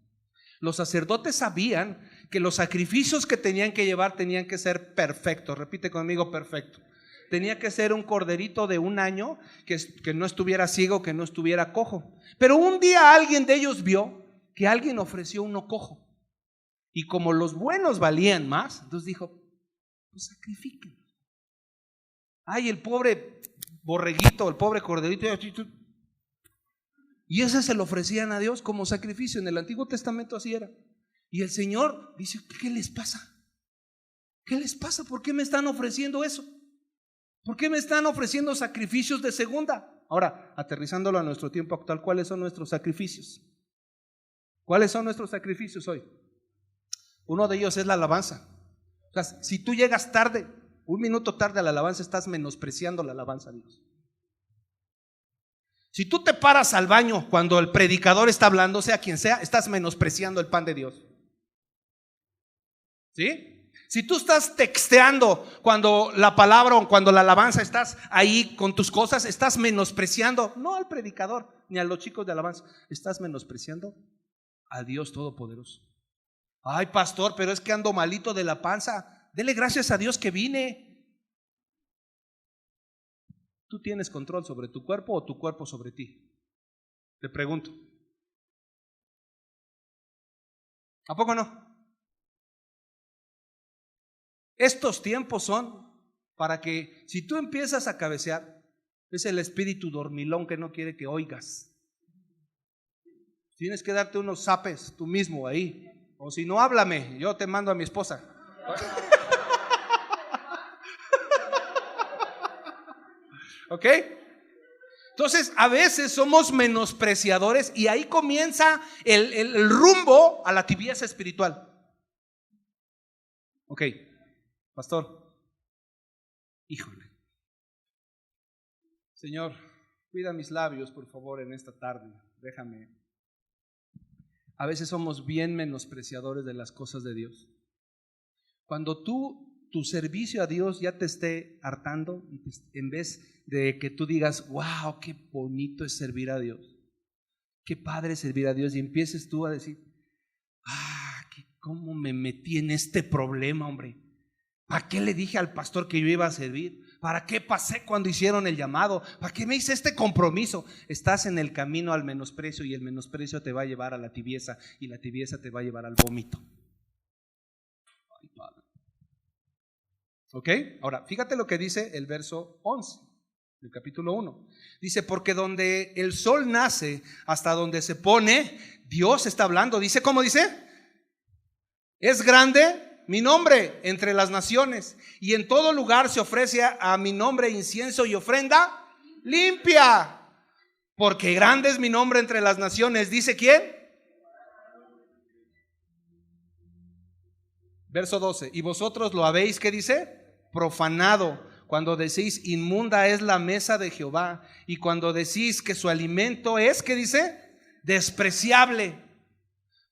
Los sacerdotes sabían que los sacrificios que tenían que llevar tenían que ser perfectos. Repite conmigo, perfecto. Tenía que ser un corderito de 1 año que no estuviera ciego, que no estuviera cojo. Pero un día alguien de ellos vio que alguien ofreció uno cojo. Y como los buenos valían más, entonces dijo, pues sacrifiquen. Ay, el pobre borreguito, el pobre corderito. Y ese se lo ofrecían a Dios como sacrificio. En el Antiguo Testamento así era. Y el Señor dice, ¿qué les pasa? ¿Qué les pasa? ¿Por qué me están ofreciendo eso? ¿Por qué me están ofreciendo sacrificios de segunda? Ahora, aterrizándolo a nuestro tiempo actual, ¿cuáles son nuestros sacrificios? ¿Cuáles son nuestros sacrificios hoy? Uno de ellos es la alabanza. O sea, si tú llegas tarde, 1 minuto tarde a la alabanza, estás menospreciando la alabanza a Dios. Si tú te paras al baño cuando el predicador está hablando, sea quien sea, estás menospreciando el pan de Dios. ¿Sí? Si tú estás texteando cuando la palabra o cuando la alabanza, estás ahí con tus cosas, estás menospreciando, no al predicador ni a los chicos de alabanza, estás menospreciando a Dios Todopoderoso. Ay, pastor, pero es que ando malito de la panza. Dele gracias a Dios que vine. ¿Tú tienes control sobre tu cuerpo o tu cuerpo sobre ti? Te pregunto. ¿A poco no? Estos tiempos son para que si tú empiezas a cabecear, es el espíritu dormilón que no quiere que oigas. Tienes que darte unos zapes tú mismo ahí. O si no, háblame, yo te mando a mi esposa. ¿Ok? Entonces a veces somos menospreciadores y ahí comienza el rumbo a la tibieza espiritual. Ok, pastor, híjole, Señor, cuida mis labios por favor en esta tarde, déjame. A veces somos bien menospreciadores de las cosas de Dios. Cuando tu servicio a Dios ya te esté hartando, en vez de que tú digas, wow, qué bonito es servir a Dios, qué padre es servir a Dios, y empieces tú a decir, ¿cómo me metí en este problema, hombre? ¿Para qué le dije al pastor que yo iba a servir? ¿Para qué pasé cuando hicieron el llamado? ¿Para qué me hice este compromiso? Estás en el camino al menosprecio, y el menosprecio te va a llevar a la tibieza, y la tibieza te va a llevar al vómito. Ay, Padre. ¿Ok? Ahora, fíjate lo que dice el verso 11 del capítulo 1. Dice, porque donde el sol nace hasta donde se pone, Dios está hablando. Dice, ¿cómo dice? Es grande mi nombre entre las naciones, y en todo lugar se ofrece a mi nombre incienso y ofrenda limpia, porque grande es mi nombre entre las naciones. ¿Dice quién? Verso 12. Y vosotros lo habéis, ¿qué dice? Profanado, cuando decís inmunda es la mesa de Jehová, y cuando decís que su alimento es, ¿qué dice? Despreciable.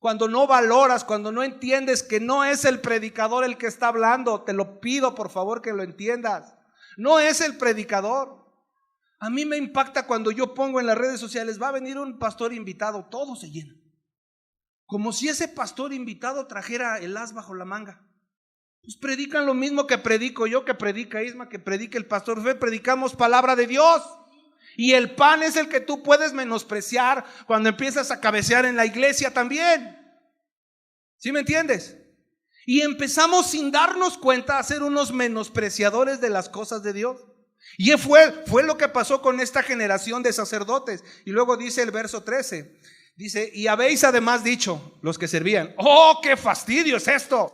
Cuando no valoras, cuando no entiendes que no es el predicador el que está hablando, te lo pido por favor que lo entiendas. No es el predicador. A mí me impacta cuando yo pongo en las redes sociales, va a venir un pastor invitado, todo se llena. Como si ese pastor invitado trajera el as bajo la manga. Pues predican lo mismo que predico yo, que predica Isma, que predica el pastor Fe. Predicamos palabra de Dios. Y el pan es el que tú puedes menospreciar cuando empiezas a cabecear en la iglesia también. ¿Sí me entiendes? Y empezamos sin darnos cuenta a ser unos menospreciadores de las cosas de Dios. Y fue lo que pasó con esta generación de sacerdotes. Y luego dice el verso 13, dice, y habéis además dicho, los que servían, oh, qué fastidio es esto.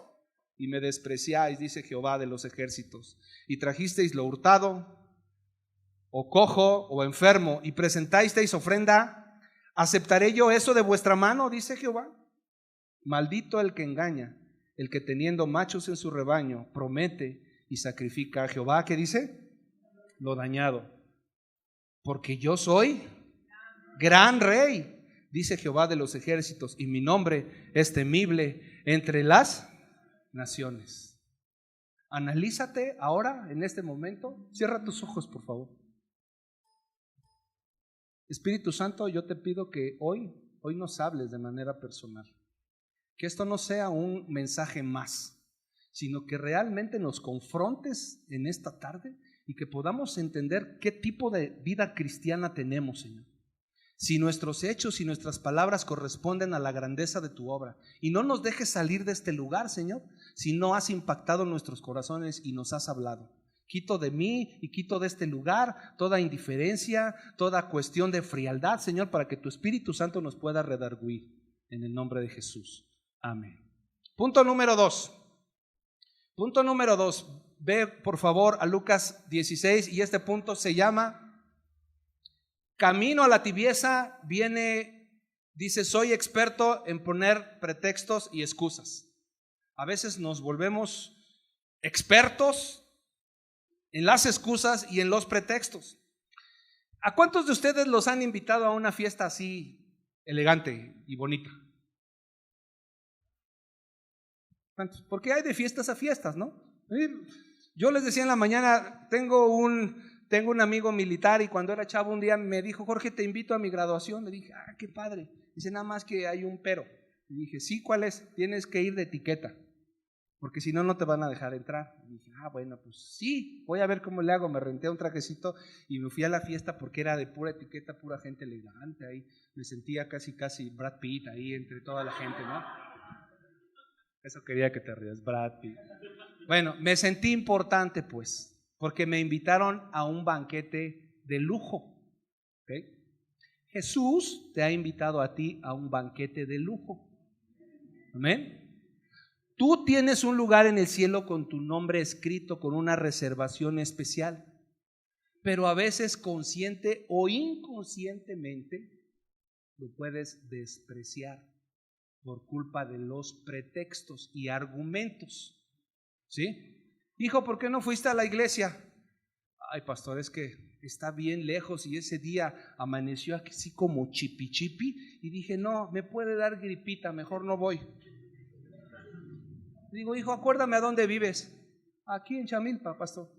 Y me despreciáis, dice Jehová de los ejércitos, y trajisteis lo hurtado, o cojo, o enfermo, y presentasteis ofrenda. ¿Aceptaré yo eso de vuestra mano? Dice Jehová. Maldito el que engaña, el que teniendo machos en su rebaño promete y sacrifica a Jehová. ¿Qué dice? Lo dañado. Porque yo soy gran rey, dice Jehová de los ejércitos, y mi nombre es temible entre las naciones. Analízate ahora, en este momento. Cierra tus ojos, por favor. Espíritu Santo, yo te pido que hoy nos hables de manera personal. Que esto no sea un mensaje más, sino que realmente nos confrontes en esta tarde y que podamos entender qué tipo de vida cristiana tenemos, Señor. Si nuestros hechos y nuestras palabras corresponden a la grandeza de tu obra. Y no nos dejes salir de este lugar, Señor, si no has impactado nuestros corazones y nos has hablado. Quito de mí y quito de este lugar toda indiferencia, toda cuestión de frialdad, Señor, para que tu Espíritu Santo nos pueda redarguir. En el nombre de Jesús. Amén. Punto número 2. Punto número 2. Ve por favor a Lucas 16, y este punto se llama camino a la tibieza. Dice, soy experto en poner pretextos y excusas. A veces nos volvemos expertos en las excusas y en los pretextos. ¿A cuántos de ustedes los han invitado a una fiesta así elegante y bonita? ¿Cuántos? Porque hay de fiestas a fiestas, ¿no? Yo les decía en la mañana, tengo un amigo militar, y cuando era chavo un día me dijo, Jorge, te invito a mi graduación. Le dije, qué padre. Dice, nada más que hay un pero. Le dije, sí, ¿cuál es? Tienes que ir de etiqueta, porque si no, no te van a dejar entrar. Y dije, bueno, pues sí, voy a ver cómo le hago. Me renté un trajecito y me fui a la fiesta porque era de pura etiqueta, pura gente elegante ahí. Me sentía casi Brad Pitt ahí entre toda la gente, ¿no? Eso quería que te rías, Brad Pitt. Bueno, me sentí importante pues, porque me invitaron a un banquete de lujo. ¿Okay? Jesús te ha invitado a ti a un banquete de lujo. Amén. Tú tienes un lugar en el cielo con tu nombre escrito, con una reservación especial, pero a veces consciente o inconscientemente lo puedes despreciar por culpa de los pretextos y argumentos. ¿Sí? Hijo, ¿por qué no fuiste a la iglesia? Ay, pastor, es que está bien lejos y ese día amaneció así como chipi y dije, no, me puede dar gripita, mejor no voy. Digo, hijo, acuérdame a dónde vives. Aquí en Chamilpa, pastor.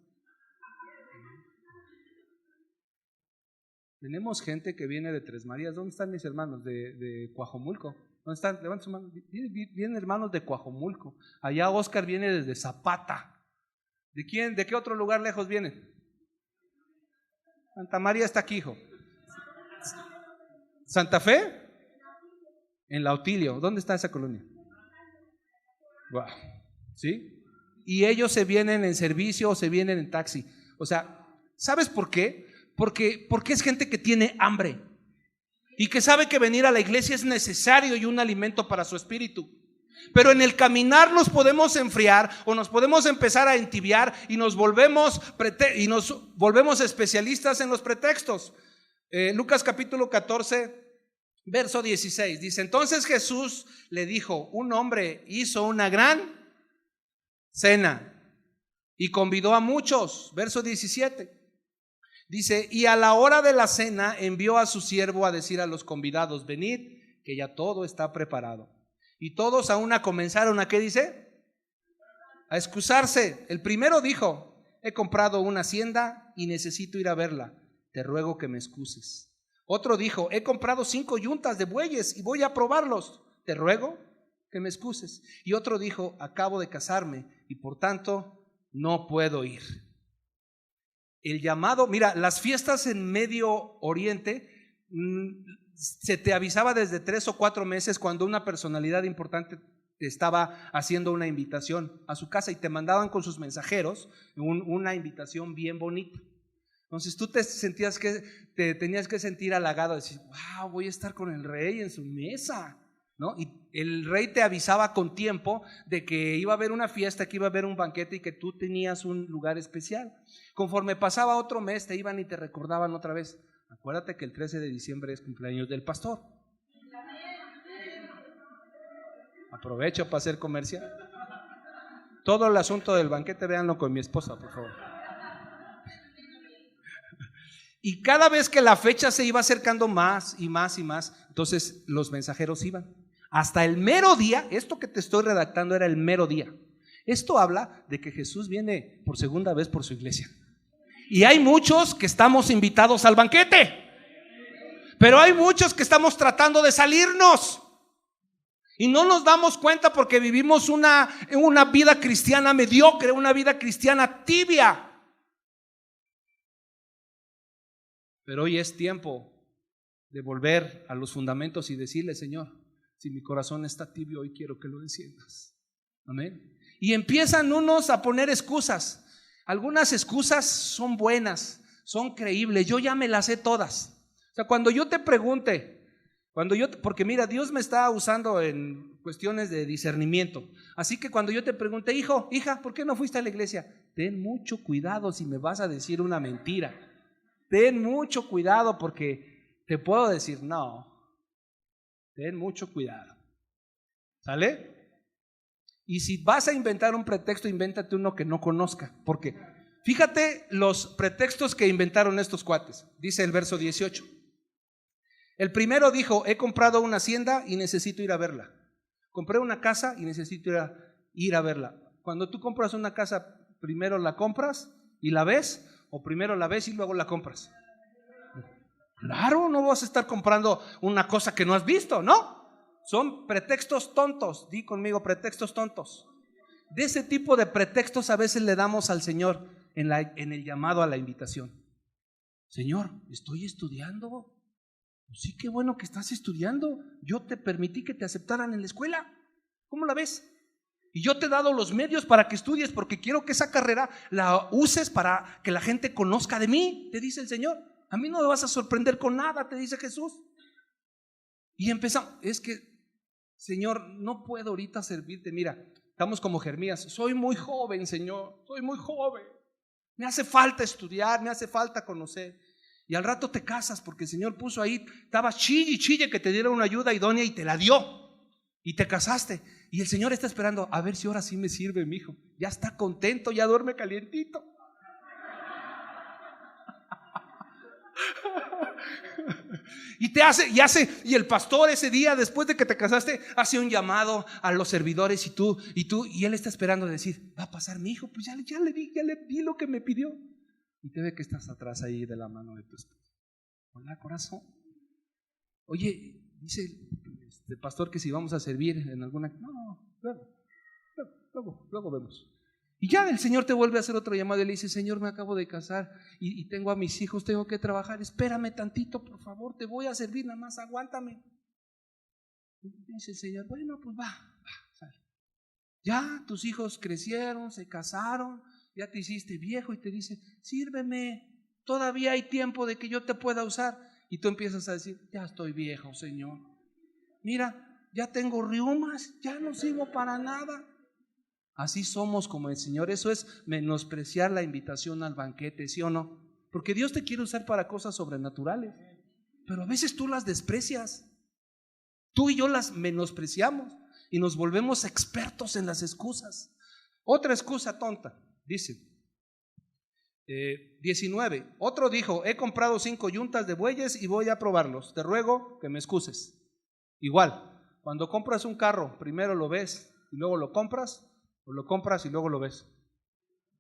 Tenemos gente que viene de Tres Marías. ¿Dónde están mis hermanos? De Coajomulco. ¿Dónde están? Levanten su mano. Vienen hermanos de Coajomulco. Allá Oscar viene desde Zapata. ¿De quién? ¿De qué otro lugar lejos vienen? Santa María está aquí, hijo. ¿Santa Fe? En la Autilio. ¿Dónde está esa colonia? Wow. ¿Sí? Y ellos se vienen en servicio o se vienen en taxi. O sea, ¿sabes por qué? Porque es gente que tiene hambre y que sabe que venir a la iglesia es necesario y un alimento para su espíritu. Pero en el caminar nos podemos enfriar o nos podemos empezar a entibiar y nos volvemos especialistas en los pretextos. Lucas capítulo 14, verso 16 dice: entonces Jesús le dijo, un hombre hizo una gran cena y convidó a muchos. Verso 17 dice: y a la hora de la cena envió a su siervo a decir a los convidados: venid, que ya todo está preparado. Y todos a una comenzaron a, ¿qué dice? A excusarse. El primero dijo: he comprado una hacienda y necesito ir a verla, te ruego que me excuses. Otro dijo: he comprado 5 yuntas de bueyes y voy a probarlos, te ruego que me excuses. Y otro dijo: acabo de casarme y por tanto no puedo ir. El llamado, mira, las fiestas en Medio Oriente, se te avisaba desde 3 o 4 meses cuando una personalidad importante te estaba haciendo una invitación a su casa y te mandaban con sus mensajeros una invitación bien bonita. Entonces tú te tenías que sentir halagado, decir: wow, voy a estar con el rey en su mesa, ¿no? Y el rey te avisaba con tiempo de que iba a haber una fiesta, que iba a haber un banquete y que tú tenías un lugar especial. Conforme pasaba otro mes, te iban y te recordaban otra vez: acuérdate que el 13 de diciembre es cumpleaños del pastor. Aprovecho para hacer comercial. Todo el asunto del banquete, véanlo con mi esposa, por favor. Y cada vez que la fecha se iba acercando más y más y más, entonces los mensajeros iban. Hasta el mero día, esto que te estoy redactando era el mero día. Esto habla de que Jesús viene por segunda vez por su iglesia. Y hay muchos que estamos invitados al banquete, pero hay muchos que estamos tratando de salirnos y no nos damos cuenta porque vivimos una vida cristiana mediocre, una vida cristiana tibia. Pero hoy es tiempo de volver a los fundamentos y decirle: Señor, si mi corazón está tibio, hoy quiero que lo enciendas. Amén. Y empiezan unos a poner excusas. Algunas excusas son buenas, son creíbles. Yo ya me las sé todas. O sea, cuando yo te pregunte, porque mira, Dios me está usando en cuestiones de discernimiento. Así que cuando yo te pregunte: hijo, hija, ¿por qué no fuiste a la iglesia? Ten mucho cuidado si me vas a decir una mentira. Ten mucho cuidado porque te puedo decir no. Ten mucho cuidado. ¿Sale? Y si vas a inventar un pretexto, invéntate uno que no conozca. Porque fíjate los pretextos que inventaron estos cuates. Dice el verso 18. El primero dijo: he comprado una hacienda y necesito ir a verla. Compré una casa y necesito ir a verla. Cuando tú compras una casa, ¿primero la compras y la ves? ¿O primero la ves y luego la compras? Claro, no vas a estar comprando una cosa que no has visto, ¿no? Son pretextos tontos. Di conmigo: pretextos tontos. De ese tipo de pretextos a veces le damos al Señor en el llamado a la invitación. Señor, estoy estudiando. Sí, qué bueno que estás estudiando. Yo te permití que te aceptaran en la escuela. ¿Cómo la ves? Y yo te he dado los medios para que estudies, porque quiero que esa carrera la uses para que la gente conozca de mí, te dice el Señor. A mí no me vas a sorprender con nada, te dice Jesús. Y empezamos: es que, Señor, no puedo ahorita servirte. Mira, estamos como Jeremías: soy muy joven, Señor, soy muy joven. Me hace falta estudiar, me hace falta conocer. Y al rato te casas, porque el Señor puso ahí, estaba chille que te diera una ayuda idónea y te la dio. Y te casaste. Y el Señor está esperando a ver si ahora sí me sirve mi hijo. Ya está contento, ya duerme calientito. Y el pastor ese día, después de que te casaste, hace un llamado a los servidores y él está esperando decir: va a pasar mi hijo. Pues ya le di lo que me pidió. Y te ve que estás atrás ahí de la mano de tu esposa. Hola, corazón. Oye, dice el pastor que si vamos a servir en alguna. No, luego vemos. Y ya el Señor te vuelve a hacer otro llamado y le dice: Señor, me acabo de casar y tengo a mis hijos, tengo que trabajar, espérame tantito, por favor, te voy a servir, nada más aguántame. Y dice el Señor: bueno, pues va, sale. Ya tus hijos crecieron, se casaron, ya te hiciste viejo, y te dice: sírveme, todavía hay tiempo de que yo te pueda usar. Y tú empiezas a decir: ya estoy viejo, Señor, mira, ya tengo riumas, ya no sirvo para nada. Así somos como el Señor. Eso es menospreciar la invitación al banquete, ¿sí o no? Porque Dios te quiere usar para cosas sobrenaturales, pero a veces tú las desprecias. Tú y yo las menospreciamos y nos volvemos expertos en las excusas. Otra excusa tonta, dice 19. Otro dijo: he comprado 5 yuntas de bueyes y voy a probarlos, te ruego que me excuses. Igual, cuando compras un carro, primero lo ves y luego lo compras, o lo compras y luego lo ves.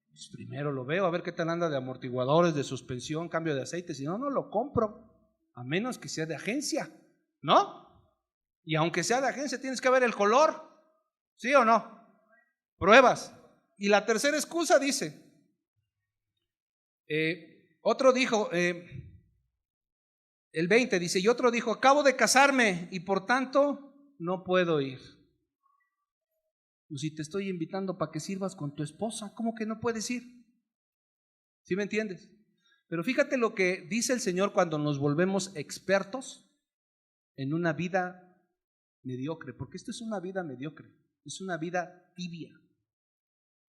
Pues primero lo veo, a ver qué tal anda de amortiguadores, de suspensión, cambio de aceite. Si no, no lo compro, a menos que sea de agencia, ¿no? Y aunque sea de agencia, tienes que ver el color, ¿sí o no? Pruebas. Y la tercera excusa dice, otro dijo, el 20 dice: y otro dijo: acabo de casarme y por tanto no puedo ir. Pues si te estoy invitando para que sirvas con tu esposa, ¿cómo que no puedes ir? ¿Sí me entiendes? Pero fíjate lo que dice el Señor cuando nos volvemos expertos en una vida mediocre, porque esto es una vida mediocre, es una vida tibia.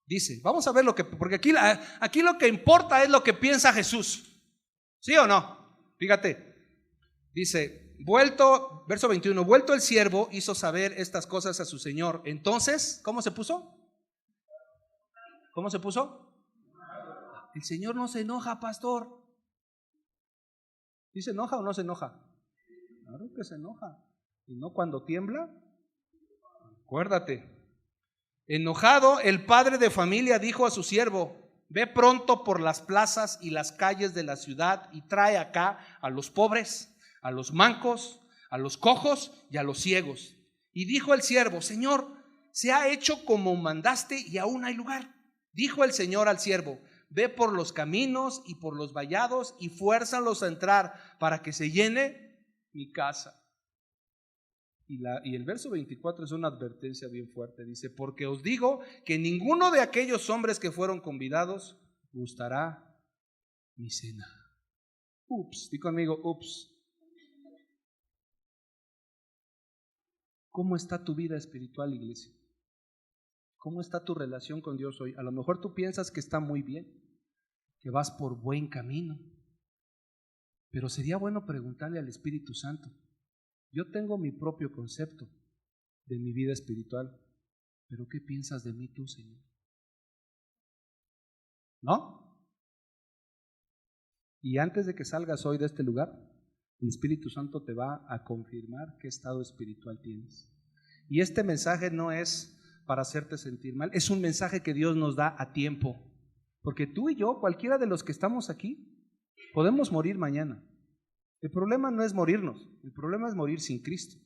Dice, vamos a ver porque aquí lo que importa es lo que piensa Jesús, ¿sí o no? Fíjate, dice, verso 21, vuelto el siervo hizo saber estas cosas a su señor. Entonces, ¿cómo se puso? ¿Cómo se puso? El Señor no se enoja, pastor. ¿Sí se enoja o no se enoja? Claro que se enoja. Y no cuando tiembla. Acuérdate. Enojado, el padre de familia dijo a su siervo: ve pronto por las plazas y las calles de la ciudad y trae acá a los pobres, a los mancos, a los cojos y a los ciegos. Y dijo el siervo: Señor, se ha hecho como mandaste y aún hay lugar. Dijo el Señor al siervo: ve por los caminos y por los vallados y fuérzalos a entrar para que se llene mi casa. Y el verso 24 es una advertencia bien fuerte. Dice: porque os digo que ninguno de aquellos hombres que fueron convidados gustará mi cena. Ups, di conmigo, ups. ¿Cómo está tu vida espiritual, iglesia? ¿Cómo está tu relación con Dios hoy? A lo mejor tú piensas que está muy bien, que vas por buen camino, pero sería bueno preguntarle al Espíritu Santo. Yo tengo mi propio concepto de mi vida espiritual, pero ¿qué piensas de mí tú, Señor? ¿No? Y antes de que salgas hoy de este lugar, el Espíritu Santo te va a confirmar qué estado espiritual tienes. Y este mensaje no es para hacerte sentir mal, es un mensaje que Dios nos da a tiempo, porque tú y yo, cualquiera de los que estamos aquí, podemos morir mañana. El problema no es morirnos, el problema es morir sin Cristo.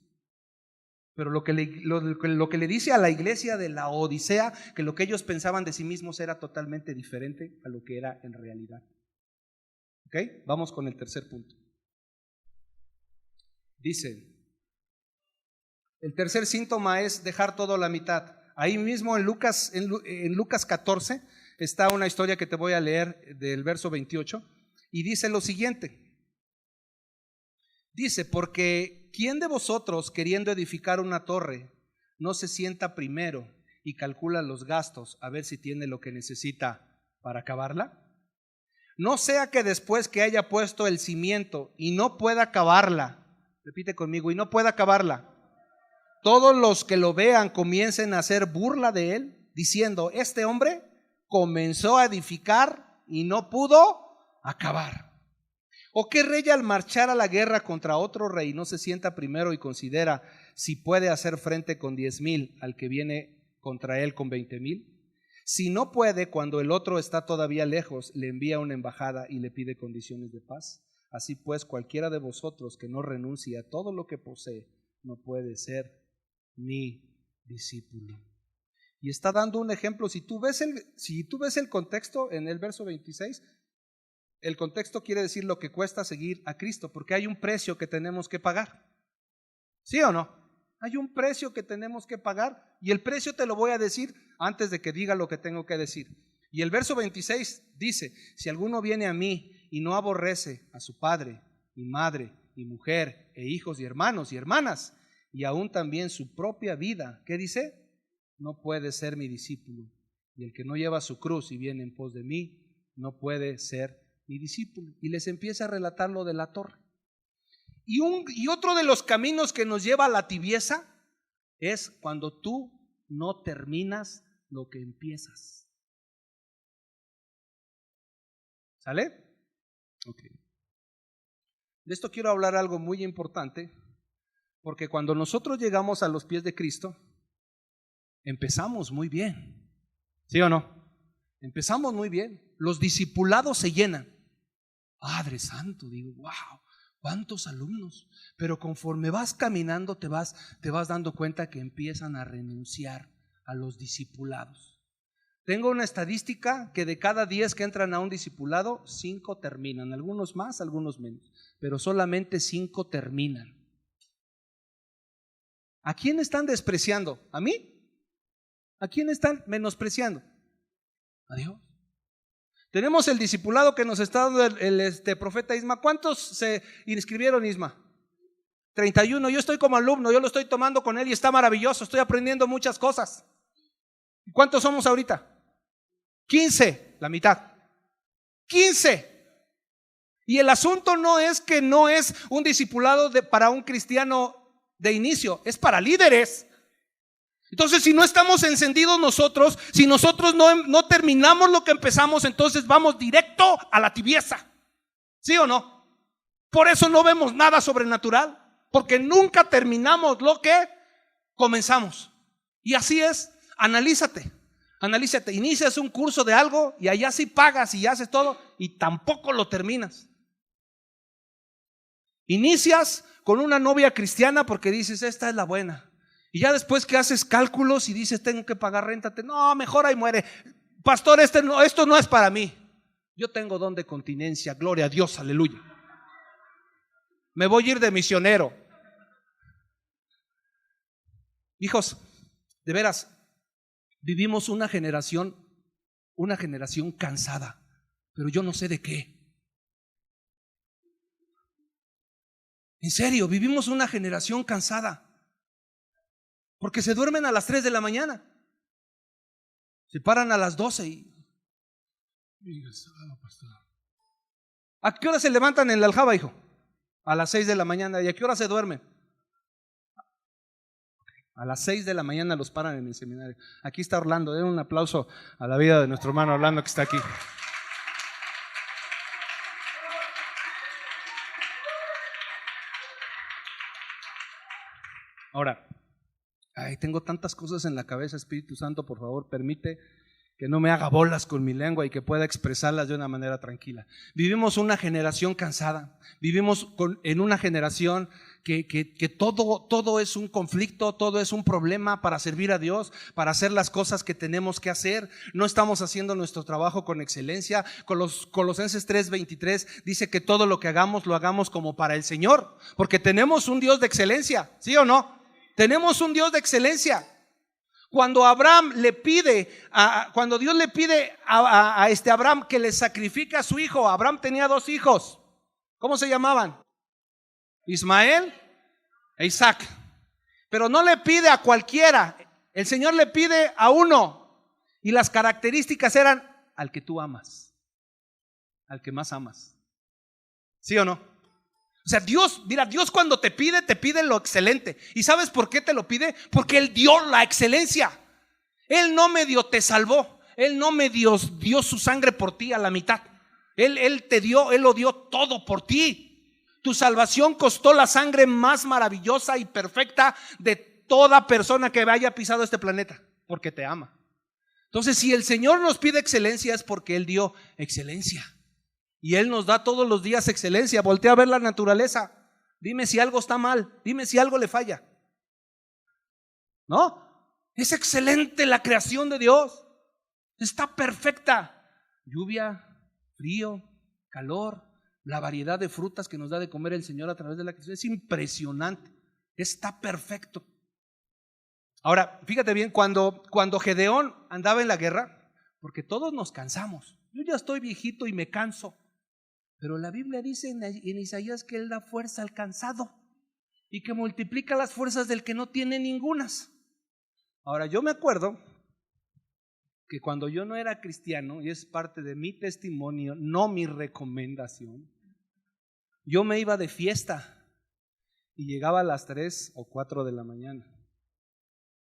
Pero lo que le dice a la iglesia de la Odisea, que lo que ellos pensaban de sí mismos era totalmente diferente a lo que era en realidad. ¿Ok? Vamos con el tercer punto. Dice, el tercer síntoma es dejar todo a la mitad. Ahí mismo en Lucas 14 está una historia que te voy a leer del verso 28 y dice lo siguiente. Dice: porque ¿quién de vosotros, queriendo edificar una torre, no se sienta primero y calcula los gastos a ver si tiene lo que necesita para acabarla? No sea que después que haya puesto el cimiento y no pueda acabarla, repite conmigo, y no pueda acabarla, todos los que lo vean comiencen a hacer burla de él, diciendo: este hombre comenzó a edificar y no pudo acabar. ¿O qué rey al marchar a la guerra contra otro rey no se sienta primero y considera si puede hacer frente con 10,000 al que viene contra él con 20,000? Si no puede, cuando el otro está todavía lejos, le envía una embajada y le pide condiciones de paz. Así pues, cualquiera de vosotros que no renuncie a todo lo que posee no puede ser mi discípulo. Y está dando un ejemplo. Si tú ves el contexto en el verso 26, el contexto quiere decir lo que cuesta seguir a Cristo, porque hay un precio que tenemos que pagar. ¿Sí o no? Hay un precio que tenemos que pagar, y el precio te lo voy a decir antes de que diga lo que tengo que decir. Y el verso 26 dice: si alguno viene a mí y no aborrece a su padre y madre y mujer e hijos y hermanos y hermanas, y aún también su propia vida, ¿qué dice? No puede ser mi discípulo. Y el que no lleva su cruz y viene en pos de mí, no puede ser mi discípulo. Y les empieza a relatar lo de la torre. Y otro de los caminos que nos lleva a la tibieza es cuando tú no terminas lo que empiezas. ¿Sale? Ok. De esto quiero hablar algo muy importante, porque cuando nosotros llegamos a los pies de Cristo, empezamos muy bien. ¿Sí o no? Empezamos muy bien. Los discipulados se llenan. Padre Santo, digo, wow, cuántos alumnos. Pero conforme vas caminando te vas dando cuenta que empiezan a renunciar a los discipulados. Tengo una estadística que de cada 10 que entran a un discipulado, 5 terminan, algunos más, algunos menos, pero solamente 5 terminan. ¿A quién están despreciando? ¿A mí? ¿A quién están menospreciando? A Dios. Tenemos el discipulado que nos está dando el profeta Isma. ¿Cuántos se inscribieron, Isma? 31. Yo estoy como alumno, yo lo estoy tomando con él y está maravilloso, estoy aprendiendo muchas cosas. ¿Cuántos somos ahorita? 15, la mitad. 15. Y el asunto no es que no es un discipulado para un cristiano de inicio, es para líderes. Entonces, si no estamos encendidos nosotros, si nosotros no terminamos lo que empezamos, entonces vamos directo a la tibieza. ¿Sí o no? Por eso no vemos nada sobrenatural, porque nunca terminamos lo que comenzamos. Y así es. Analízate, inicias un curso de algo y allá sí pagas y haces todo y tampoco lo terminas. Inicias con una novia cristiana porque dices, esta es la buena. Y ya después que haces cálculos y dices, tengo que pagar renta, no, mejor ahí muere. Pastor, esto no es para mí. Yo tengo don de continencia, gloria a Dios, aleluya. Me voy a ir de misionero. Hijos, de veras, vivimos una generación cansada, pero yo no sé de qué. En serio, vivimos una generación cansada, porque se duermen a las 3 de la mañana, se paran a las 12 y ¿a qué hora se levantan en la aljaba, hijo? A las 6 de la mañana. ¿Y a qué hora se duermen? A las 6 de la mañana los paran en el seminario. Aquí está Orlando, den un aplauso a la vida de nuestro hermano Orlando que está aquí. Ahora, tengo tantas cosas en la cabeza, Espíritu Santo, por favor, permite que no me haga bolas con mi lengua y que pueda expresarlas de una manera tranquila. Vivimos una generación cansada, vivimos en una generación que todo es un conflicto, todo es un problema para servir a Dios, para hacer las cosas que tenemos que hacer. No estamos haciendo nuestro trabajo con excelencia. Colosenses 3:23 dice que todo lo que hagamos, lo hagamos como para el Señor, porque tenemos un Dios de excelencia, ¿sí o no? Tenemos un Dios de excelencia. Cuando Dios le pide a Abraham que le sacrifique a su hijo, Abraham tenía 2 hijos. ¿Cómo se llamaban? Ismael e Isaac. Pero no le pide a cualquiera, el Señor le pide a uno. Y las características eran al que tú amas, al que más amas. ¿Sí o no? O sea, Dios cuando te pide lo excelente. ¿Y sabes por qué te lo pide? Porque Él dio la excelencia. Él no medio te salvó. Él no medio dio su sangre por ti a la mitad. Él lo dio todo por ti. Tu salvación costó la sangre más maravillosa y perfecta de toda persona que haya pisado este planeta, porque te ama. Entonces, si el Señor nos pide excelencia, es porque Él dio excelencia. Y Él nos da todos los días excelencia. Voltea a ver la naturaleza. Dime si algo está mal. Dime si algo le falla. ¿No? Es excelente la creación de Dios. Está perfecta. Lluvia, frío, calor, la variedad de frutas que nos da de comer el Señor a través de la creación. Es impresionante. Está perfecto. Ahora, fíjate bien, cuando Gedeón andaba en la guerra, porque todos nos cansamos. Yo ya estoy viejito y me canso. Pero la Biblia dice en Isaías que Él da fuerza al cansado y que multiplica las fuerzas del que no tiene ningunas. Ahora, yo me acuerdo que cuando yo no era cristiano, y es parte de mi testimonio, no mi recomendación, yo me iba de fiesta y llegaba a las 3 o 4 de la mañana.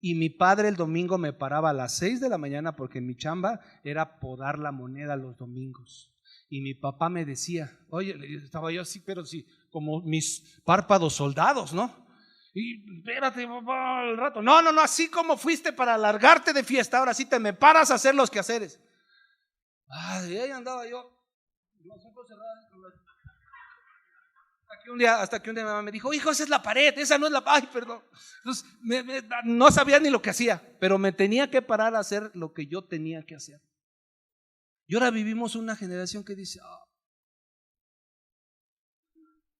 Y mi padre el domingo me paraba a las 6 de la mañana porque mi chamba era podar la moneda los domingos. Y mi papá me decía, oye, estaba yo así, pero sí, como mis párpados soldados, ¿no? Y espérate, papá, al rato. No, así como fuiste para largarte de fiesta, ahora sí te me paras a hacer los quehaceres. Y ahí andaba yo, los ojos cerrados. Hasta que un día mi mamá me dijo, hijo, esa es la pared, esa no es la pared. Ay, perdón. Entonces, no sabía ni lo que hacía, pero me tenía que parar a hacer lo que yo tenía que hacer. Y ahora vivimos una generación que dice,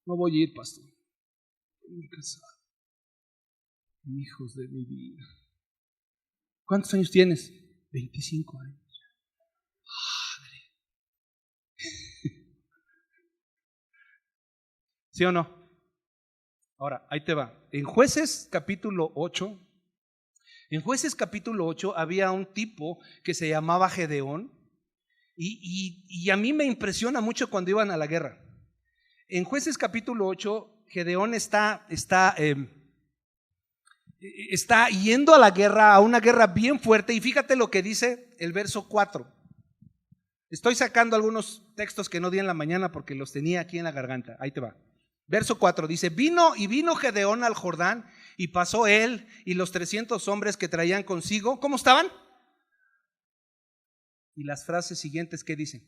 no voy a ir, pastor. Estoy cansado. Hijos de mi vida. ¿Cuántos años tienes? 25 años. Padre. ¿Sí o no? Ahora, ahí te va. En Jueces capítulo 8, había un tipo que se llamaba Gedeón y a mí me impresiona mucho cuando iban a la guerra. En Jueces capítulo 8, Gedeón está yendo a la guerra, a una guerra bien fuerte, y fíjate lo que dice el verso 4. Estoy sacando algunos textos que no di en la mañana porque los tenía aquí en la garganta. Ahí te va. Verso 4 dice, vino Gedeón al Jordán y pasó él y los 300 hombres que traían consigo. ¿Cómo estaban? Y las frases siguientes, ¿qué dicen?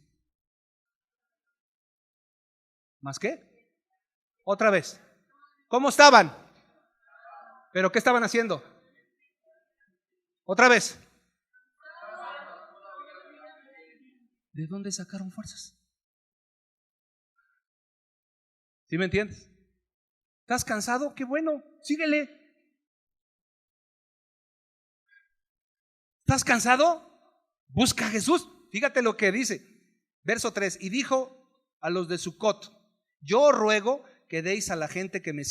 ¿Más qué? Otra vez. ¿Cómo estaban? ¿Pero qué estaban haciendo? Otra vez. ¿De dónde sacaron fuerzas? ¿Sí me entiendes? ¿Estás cansado? Qué bueno, síguele. ¿Estás cansado? Busca a Jesús. Fíjate lo que dice. Verso 3. Y dijo a los de Sucot, yo os ruego que deis a la gente que me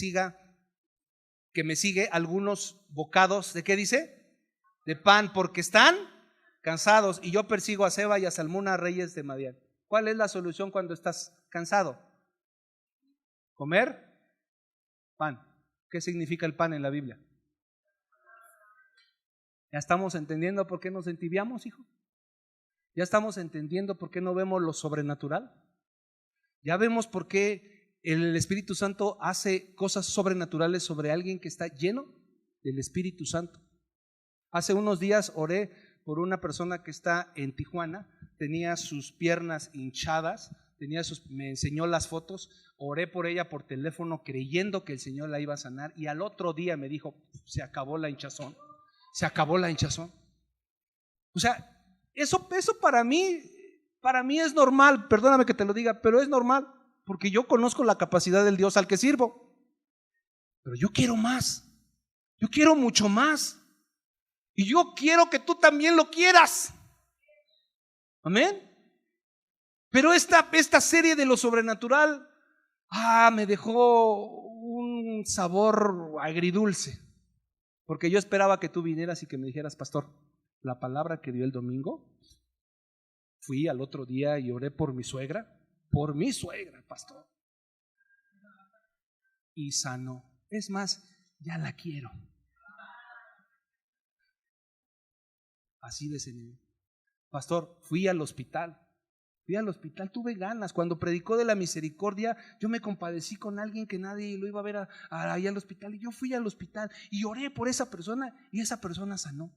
sigue algunos bocados. ¿De qué dice? De pan, porque están cansados. Y yo persigo a Seba y a Salmuna, reyes de Madián. ¿Cuál es la solución cuando estás cansado? Comer pan. ¿Qué significa el pan en la Biblia? ¿Ya estamos entendiendo por qué nos entibiamos, hijo? ¿Ya estamos entendiendo por qué no vemos lo sobrenatural? ¿Ya vemos por qué el Espíritu Santo hace cosas sobrenaturales sobre alguien que está lleno del Espíritu Santo? Hace unos días oré por una persona que está en Tijuana, tenía sus piernas hinchadas, me enseñó las fotos, oré por ella por teléfono creyendo que el Señor la iba a sanar, y al otro día me dijo, se acabó la hinchazón. O sea, eso para mí es normal, perdóname que te lo diga, pero es normal, porque yo conozco la capacidad del Dios al que sirvo. Pero yo quiero más, yo quiero mucho más, y yo quiero que tú también lo quieras. Amén. Pero esta serie de lo sobrenatural me dejó un sabor agridulce, porque yo esperaba que tú vinieras y que me dijeras, pastor, la palabra que dio el domingo, fui al otro día y oré por mi suegra, pastor, y sanó. Es más, ya la quiero. Así de sencillo. Pastor, fui al hospital, tuve ganas. Cuando predicó de la misericordia, yo me compadecí con alguien que nadie lo iba a ver ahí al hospital, y yo fui al hospital y oré por esa persona y esa persona sanó.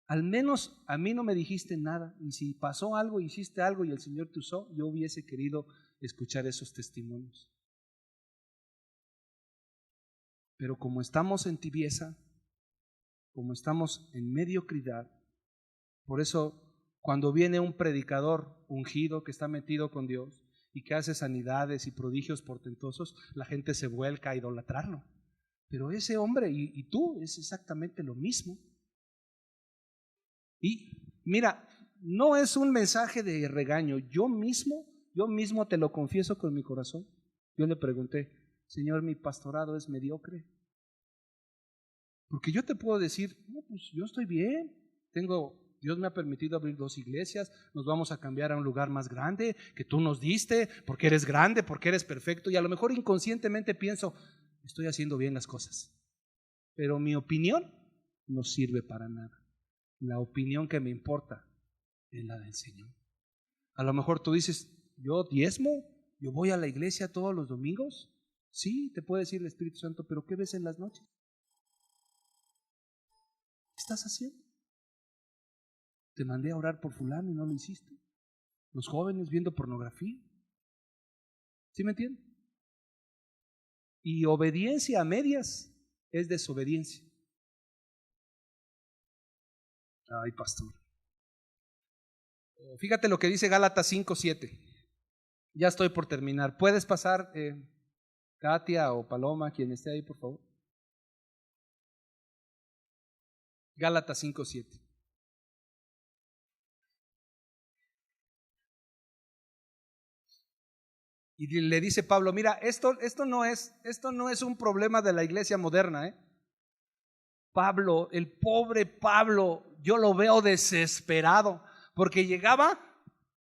Al menos a mí no me dijiste nada, y si pasó algo, hiciste algo y el Señor te usó, yo hubiese querido escuchar esos testimonios. Pero como estamos en tibieza, como estamos en mediocridad, por eso cuando viene un predicador ungido que está metido con Dios y que hace sanidades y prodigios portentosos, la gente se vuelca a idolatrarlo. Pero ese hombre y tú es exactamente lo mismo. Y mira, no es un mensaje de regaño. Yo mismo te lo confieso con mi corazón. Yo le pregunté, Señor, mi pastorado es mediocre. Porque yo te puedo decir, no, pues yo estoy bien. Dios me ha permitido abrir 2 iglesias, nos vamos a cambiar a un lugar más grande que tú nos diste, porque eres grande, porque eres perfecto. Y a lo mejor inconscientemente pienso, estoy haciendo bien las cosas. Pero mi opinión no sirve para nada. La opinión que me importa es la del Señor. A lo mejor tú dices, yo diezmo, yo voy a la iglesia todos los domingos. Sí, te puede decir el Espíritu Santo, pero ¿qué ves en las noches? ¿Qué estás haciendo? Te mandé a orar por fulano y no lo hiciste. Los jóvenes viendo pornografía. ¿Sí me entienden? Y obediencia a medias es desobediencia. Ay, pastor. Fíjate lo que dice Gálatas 5:7. Ya estoy por terminar. ¿Puedes pasar, Katia o Paloma, quien esté ahí, por favor? Gálatas 5:7. Y le dice Pablo, mira, esto no es un problema de la iglesia moderna, Pablo, el pobre Pablo, yo lo veo desesperado, porque llegaba,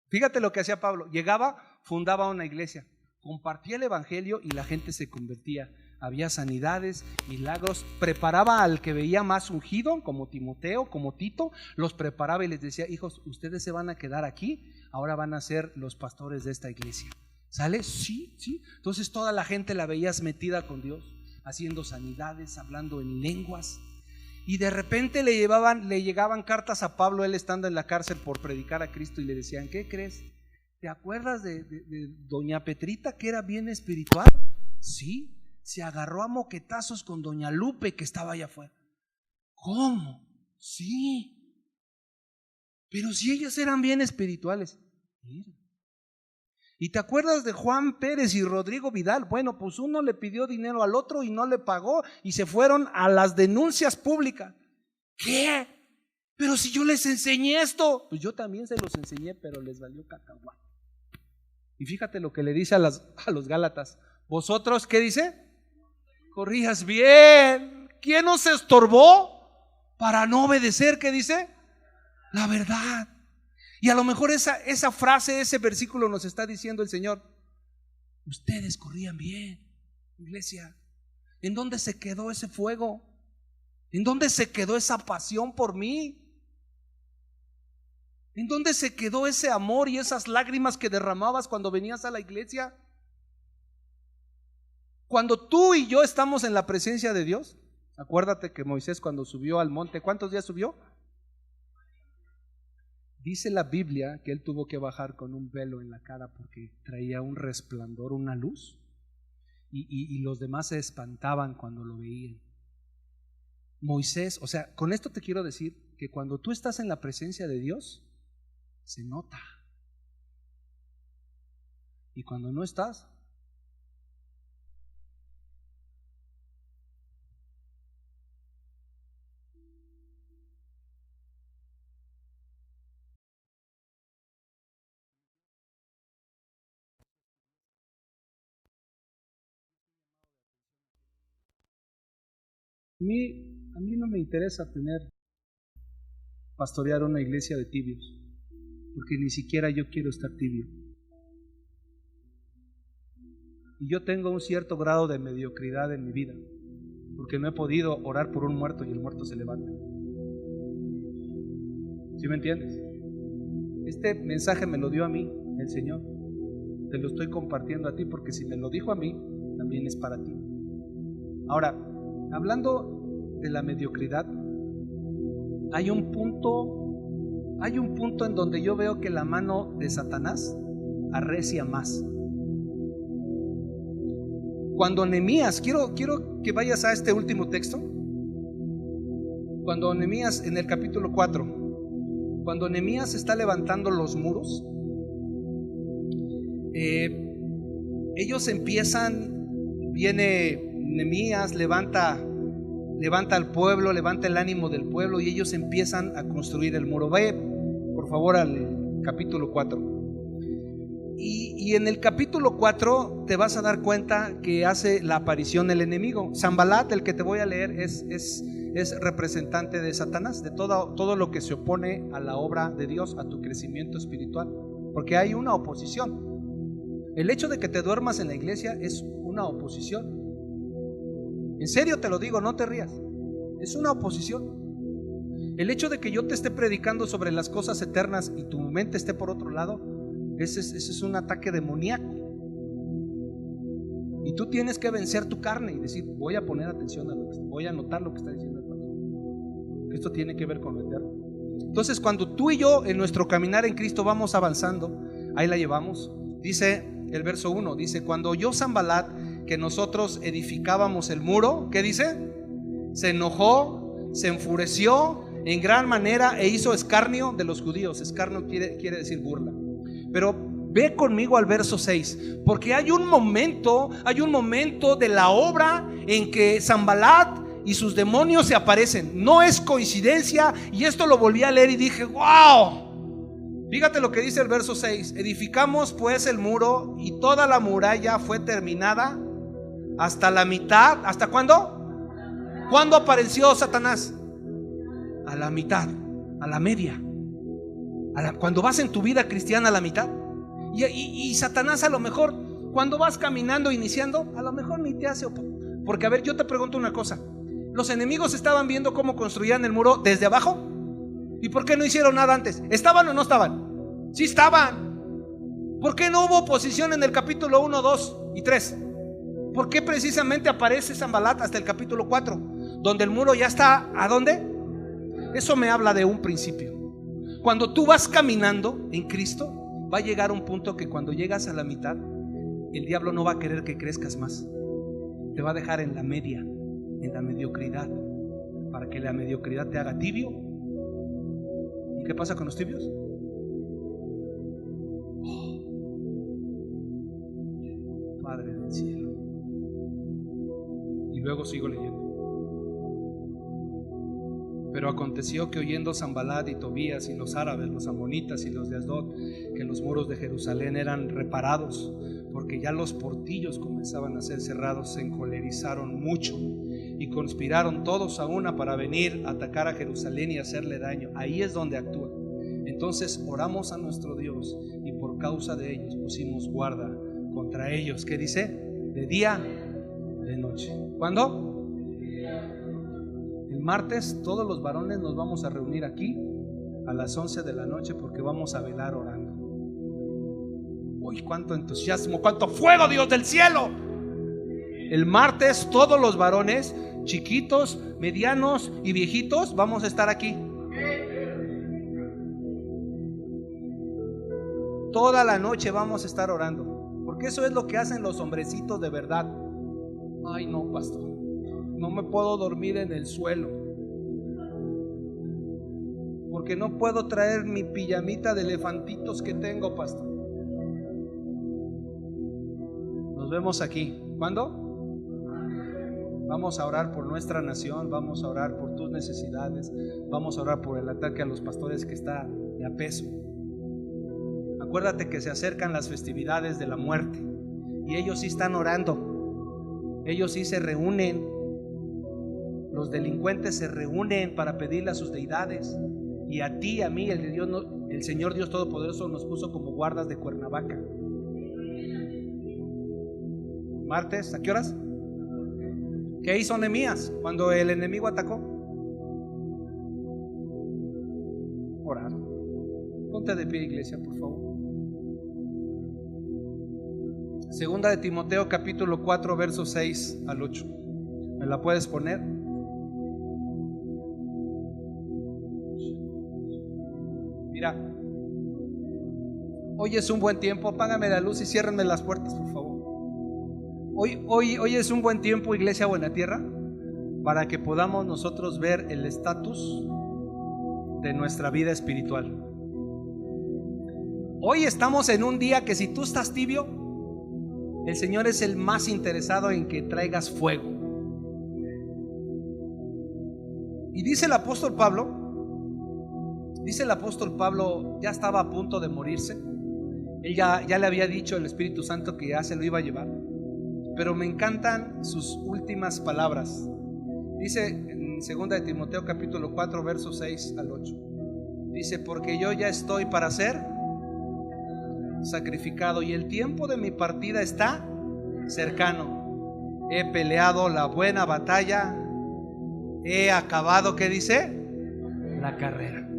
fíjate lo que hacía Pablo, llegaba, fundaba una iglesia, compartía el evangelio y la gente se convertía, había sanidades, milagros, preparaba al que veía más ungido, como Timoteo, como Tito, los preparaba y les decía, hijos, ustedes se van a quedar aquí, ahora van a ser los pastores de esta iglesia. ¿Sale? Sí. Entonces toda la gente la veías metida con Dios, haciendo sanidades, hablando en lenguas. Y de repente le llegaban cartas a Pablo, él estando en la cárcel por predicar a Cristo, y le decían, ¿qué crees? ¿Te acuerdas de doña Petrita, que era bien espiritual? Sí, se agarró a moquetazos con doña Lupe, que estaba allá afuera. ¿Cómo? Sí. Pero si ellas eran bien espirituales. Mira. ¿Y te acuerdas de Juan Pérez y Rodrigo Vidal? Bueno, pues uno le pidió dinero al otro y no le pagó y se fueron a las denuncias públicas. ¿Qué? Pero si yo les enseñé esto. Pues yo también se los enseñé, pero les valió cacahuate. Y fíjate lo que le dice a los Gálatas. ¿Vosotros qué dice? Corrías bien. ¿Quién nos estorbó para no obedecer? ¿Qué dice? La verdad. Y a lo mejor esa frase, ese versículo nos está diciendo el Señor, ustedes corrían bien, iglesia. ¿En dónde se quedó ese fuego? ¿En dónde se quedó esa pasión por mí? ¿En dónde se quedó ese amor y esas lágrimas que derramabas cuando venías a la iglesia? Cuando tú y yo estamos en la presencia de Dios, acuérdate que Moisés cuando subió al monte, ¿cuántos días subió? Dice la Biblia que él tuvo que bajar con un velo en la cara porque traía un resplandor, una luz, y los demás se espantaban cuando lo veían. Moisés, o sea, con esto te quiero decir que cuando tú estás en la presencia de Dios, se nota. Y cuando no estás, a mí no me interesa pastorear una iglesia de tibios, porque ni siquiera yo quiero estar tibio. Y yo tengo un cierto grado de mediocridad en mi vida, porque no he podido orar por un muerto y el muerto se levanta. ¿Sí me entiendes? Este mensaje me lo dio a mí el Señor. Te lo estoy compartiendo a ti, porque si me lo dijo a mí, también es para ti. Ahora, hablando de la mediocridad, hay un punto en donde yo veo que la mano de Satanás arrecia más. Cuando Nehemías, quiero que vayas a este último texto. Cuando Nehemías, en el capítulo 4, cuando Nehemías está levantando los muros, ellos empiezan, viene Nehemías, levanta al pueblo, levanta el ánimo del pueblo y ellos empiezan a construir el muro. Ve por favor al capítulo 4. Y en el capítulo 4 te vas a dar cuenta que hace la aparición el enemigo. Sanbalat, el que te voy a leer, es representante de Satanás, de todo lo que se opone a la obra de Dios, a tu crecimiento espiritual, porque hay una oposición. El hecho de que te duermas en la iglesia es una oposición. En serio te lo digo, no te rías, es una oposición. El hecho de que yo te esté predicando sobre las cosas eternas y tu mente esté por otro lado, ese es un ataque demoníaco. Y tú tienes que vencer tu carne y decir: voy a poner atención voy a anotar lo que está diciendo el pastor, que esto tiene que ver con lo eterno. Entonces, cuando tú y yo en nuestro caminar en Cristo vamos avanzando, ahí la llevamos. Dice el verso 1, dice: cuando oyó Sanbalat que nosotros edificábamos el muro, ¿qué dice? Se enojó, se enfureció en gran manera e hizo escarnio de los judíos. Escarnio quiere decir burla. Pero ve conmigo al verso 6, porque hay un momento de la obra en que Sanbalat y sus demonios se aparecen. No es coincidencia, y esto lo volví a leer y dije: wow. Fíjate lo que dice el verso 6: edificamos pues el muro y toda la muralla fue terminada hasta la mitad. ¿Hasta cuándo? ¿Cuándo apareció Satanás? A la mitad, a la media. Cuando vas en tu vida cristiana a la mitad. Y Satanás, a lo mejor cuando vas caminando, iniciando, a lo mejor ni te hace. Porque a ver, yo te pregunto una cosa: los enemigos estaban viendo cómo construían el muro desde abajo. ¿Y por qué no hicieron nada antes? ¿Estaban o no estaban? Sí estaban. ¿Por qué no hubo oposición en el capítulo 1, 2 y 3? ¿Por qué precisamente aparece Sanbalat hasta el capítulo 4, donde el muro ya está? ¿A dónde? Eso me habla de un principio. Cuando tú vas caminando en Cristo, va a llegar un punto que cuando llegas a la mitad, el diablo no va a querer que crezcas más. Te va a dejar en la media, en la mediocridad, para que la mediocridad te haga tibio. ¿Y qué pasa con los tibios? Padre del cielo. Y luego sigo leyendo. Pero aconteció que oyendo Sanbalat y Tobías y los árabes, los amonitas y los de Asdod, que los muros de Jerusalén eran reparados, porque ya los portillos comenzaban a ser cerrados, se encolerizaron mucho y conspiraron todos a una para venir a atacar a Jerusalén y hacerle daño. Ahí es donde actúa. Entonces oramos a nuestro Dios y por causa de ellos pusimos guarda contra ellos. ¿Qué dice? De día, de noche. ¿Cuándo? El martes todos los varones nos vamos a reunir aquí a las 11 de la noche porque vamos a velar orando. Uy, cuánto entusiasmo, cuánto fuego, Dios del cielo. El martes todos los varones, chiquitos, medianos y viejitos, vamos a estar aquí. Toda la noche vamos a estar orando, porque eso es lo que hacen los hombrecitos de verdad. Ay, no, pastor, no me puedo dormir en el suelo, porque no puedo traer mi pijamita de elefantitos que tengo, pastor. Nos vemos aquí. ¿Cuándo? Vamos a orar por nuestra nación, vamos a orar por tus necesidades, vamos a orar por el ataque a los pastores que está de a peso. Acuérdate que se acercan las festividades de la muerte y ellos sí están orando, ellos sí se reúnen. Los delincuentes se reúnen para pedirle a sus deidades, y a ti, a mí, el Señor Dios Todopoderoso nos puso como guardas de Cuernavaca. Martes, ¿a qué horas? ¿Qué hizo Nehemías cuando el enemigo atacó? Orar. Ponte de pie, iglesia, por favor. Segunda de Timoteo capítulo 4 versos 6 al 8. ¿Me la puedes poner? Mira, hoy es un buen tiempo. Apágame la luz y ciérrenme las puertas, por favor. Hoy es un buen tiempo, iglesia Buena Tierra, para que podamos nosotros ver el estatus de nuestra vida espiritual. Hoy estamos en un día que si tú estás tibio, el Señor es el más interesado en que traigas fuego. Y dice el apóstol Pablo, ya estaba a punto de morirse. Él ya le había dicho el Espíritu Santo que ya se lo iba a llevar. Pero me encantan sus últimas palabras. Dice en 2 de Timoteo capítulo 4 versos 6 al 8. Dice: porque yo ya estoy para ser sacrificado y el tiempo de mi partida está cercano. He peleado la buena batalla, he acabado, ¿qué dice? La carrera.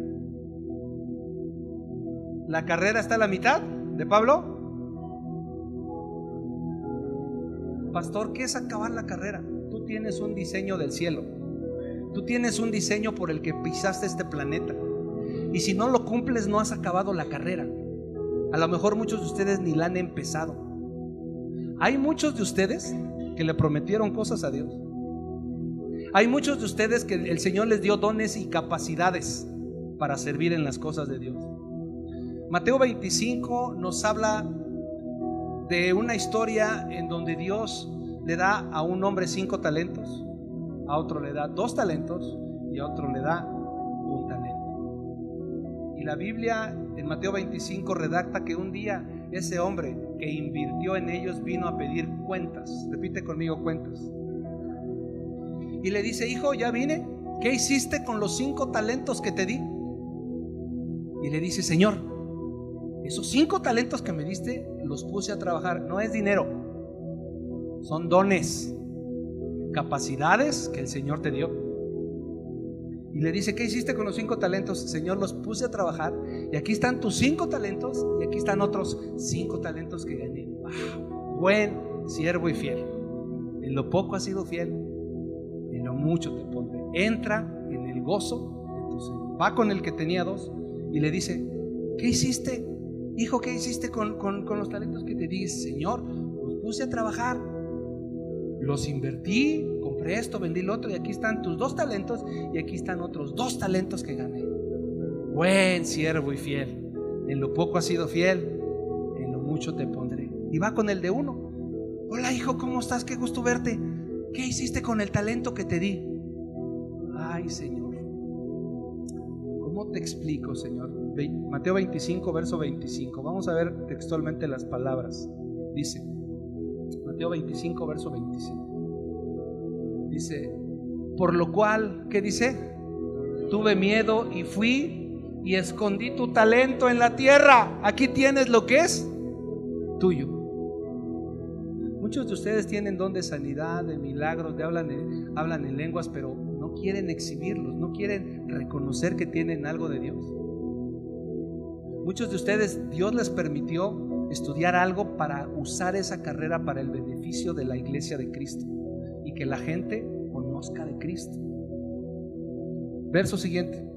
¿La carrera está a la mitad de Pablo? Pastor, ¿qué es acabar la carrera? Tú tienes un diseño del cielo. Tú tienes un diseño por el que pisaste este planeta. Y si no lo cumples, no has acabado la carrera. A lo mejor muchos de ustedes ni la han empezado. Hay muchos de ustedes que le prometieron cosas a Dios. Hay muchos de ustedes que el Señor les dio dones y capacidades para servir en las cosas de Dios. Mateo 25 nos habla de una historia en donde Dios le da a un hombre 5 talentos, a otro le da 2 talentos y a otro le da 1 talento. Y la Biblia en Mateo 25 redacta que un día ese hombre que invirtió en ellos vino a pedir cuentas. Repite conmigo: cuentas. Y le dice: hijo, ya vine, ¿qué hiciste con los 5 talentos que te di? Y le dice: Señor, esos 5 talentos que me diste los puse a trabajar. No es dinero, son dones, capacidades que el Señor te dio. Y le dice: ¿qué hiciste con los 5 talentos? Señor, los puse a trabajar y aquí están tus 5 talentos y aquí están otros 5 talentos que gané. ¡Wow! Buen siervo y fiel. En lo poco has sido fiel, en lo mucho te pondré. Entra en el gozo de tu Señor. Va con el que tenía 2 y le dice: ¿qué hiciste, hijo? ¿Qué hiciste con los talentos que te di? Señor, los puse a trabajar, los invertí, compré esto, vendí lo otro y aquí están tus 2 talentos y aquí están otros 2 talentos que gané. Buen siervo y fiel, en lo poco has sido fiel, en lo mucho te pondré. Y va con el de 1. Hola, hijo, ¿cómo estás? Qué gusto verte. ¿Qué hiciste con el talento que te di? Ay, Señor, ¿cómo te explico, Señor? Mateo 25 verso 25. Vamos a ver textualmente las palabras. Dice Mateo 25 verso 25. Dice: por lo cual, ¿qué dice? Tuve miedo y fui y escondí tu talento en la tierra. Aquí tienes lo que es tuyo. Muchos de ustedes tienen don de sanidad, de milagros, hablan en lenguas, pero no quieren exhibirlos, no quieren reconocer que tienen algo de Dios. Muchos de ustedes, Dios les permitió estudiar algo para usar esa carrera para el beneficio de la iglesia de Cristo y que la gente conozca de Cristo. Verso siguiente.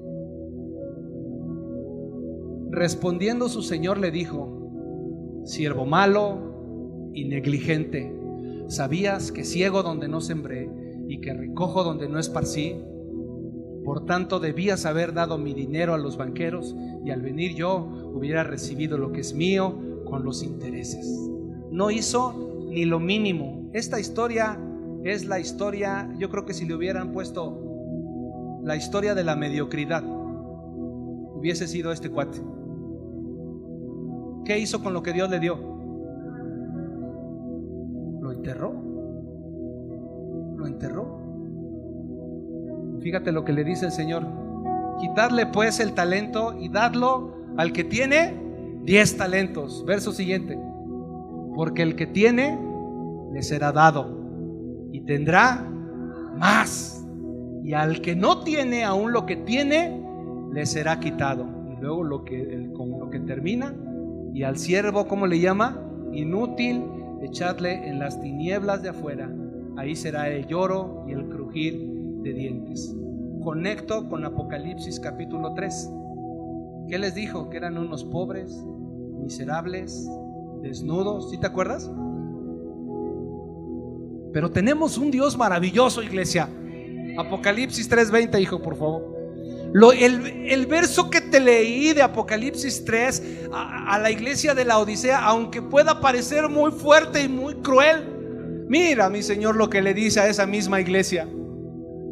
Respondiendo su señor le dijo: siervo malo y negligente, ¿sabías que ciego donde no sembré y que recojo donde no esparcí? Por tanto debías haber dado mi dinero a los banqueros y al venir yo hubiera recibido lo que es mío con los intereses. No hizo ni lo mínimo. Esta historia es la historia, yo creo que si le hubieran puesto la historia de la mediocridad, hubiese sido este cuate. ¿Qué hizo con lo que Dios le dio? Lo enterró. Lo enterró. Fíjate lo que le dice el Señor: quitadle pues el talento y dadlo al que tiene 10 talentos. Verso siguiente. Porque el que tiene le será dado y tendrá más, y al que no tiene aún lo que tiene le será quitado. Y luego con lo que termina: y al siervo, ¿cómo le llama? Inútil, echadle en las tinieblas de afuera, ahí será el lloro y el crujir de dientes. Conecto con Apocalipsis capítulo 3. ¿Qué les dijo? Que eran unos pobres, miserables, desnudos. ¿Sí te acuerdas? Pero tenemos un Dios maravilloso, iglesia. Apocalipsis 3:20, hijo, por favor. El verso que te leí de Apocalipsis 3 a la iglesia de la Odisea, aunque pueda parecer muy fuerte y muy cruel, mira mi Señor lo que le dice a esa misma iglesia.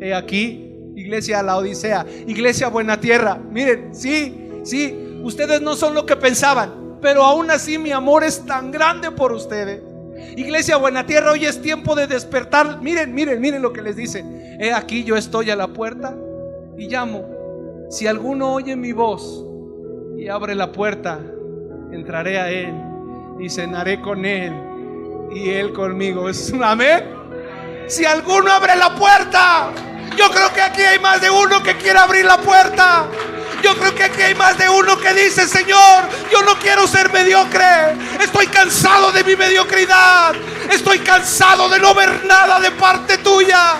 He aquí, iglesia de la Odisea, iglesia Buena Tierra, miren, sí, ustedes no son lo que pensaban, pero aún así mi amor es tan grande por ustedes. Iglesia Buena Tierra, hoy es tiempo de despertar. Miren lo que les dice. He aquí, yo estoy a la puerta y llamo. Si alguno oye mi voz y abre la puerta, entraré a él y cenaré con él y él conmigo. ¿Es un amén? Si alguno abre la puerta, yo creo que aquí hay más de uno que quiere abrir la puerta. Yo creo que aquí hay más de uno que dice: Señor, yo no quiero ser mediocre. Estoy cansado de mi mediocridad. Estoy cansado de no ver nada de parte tuya.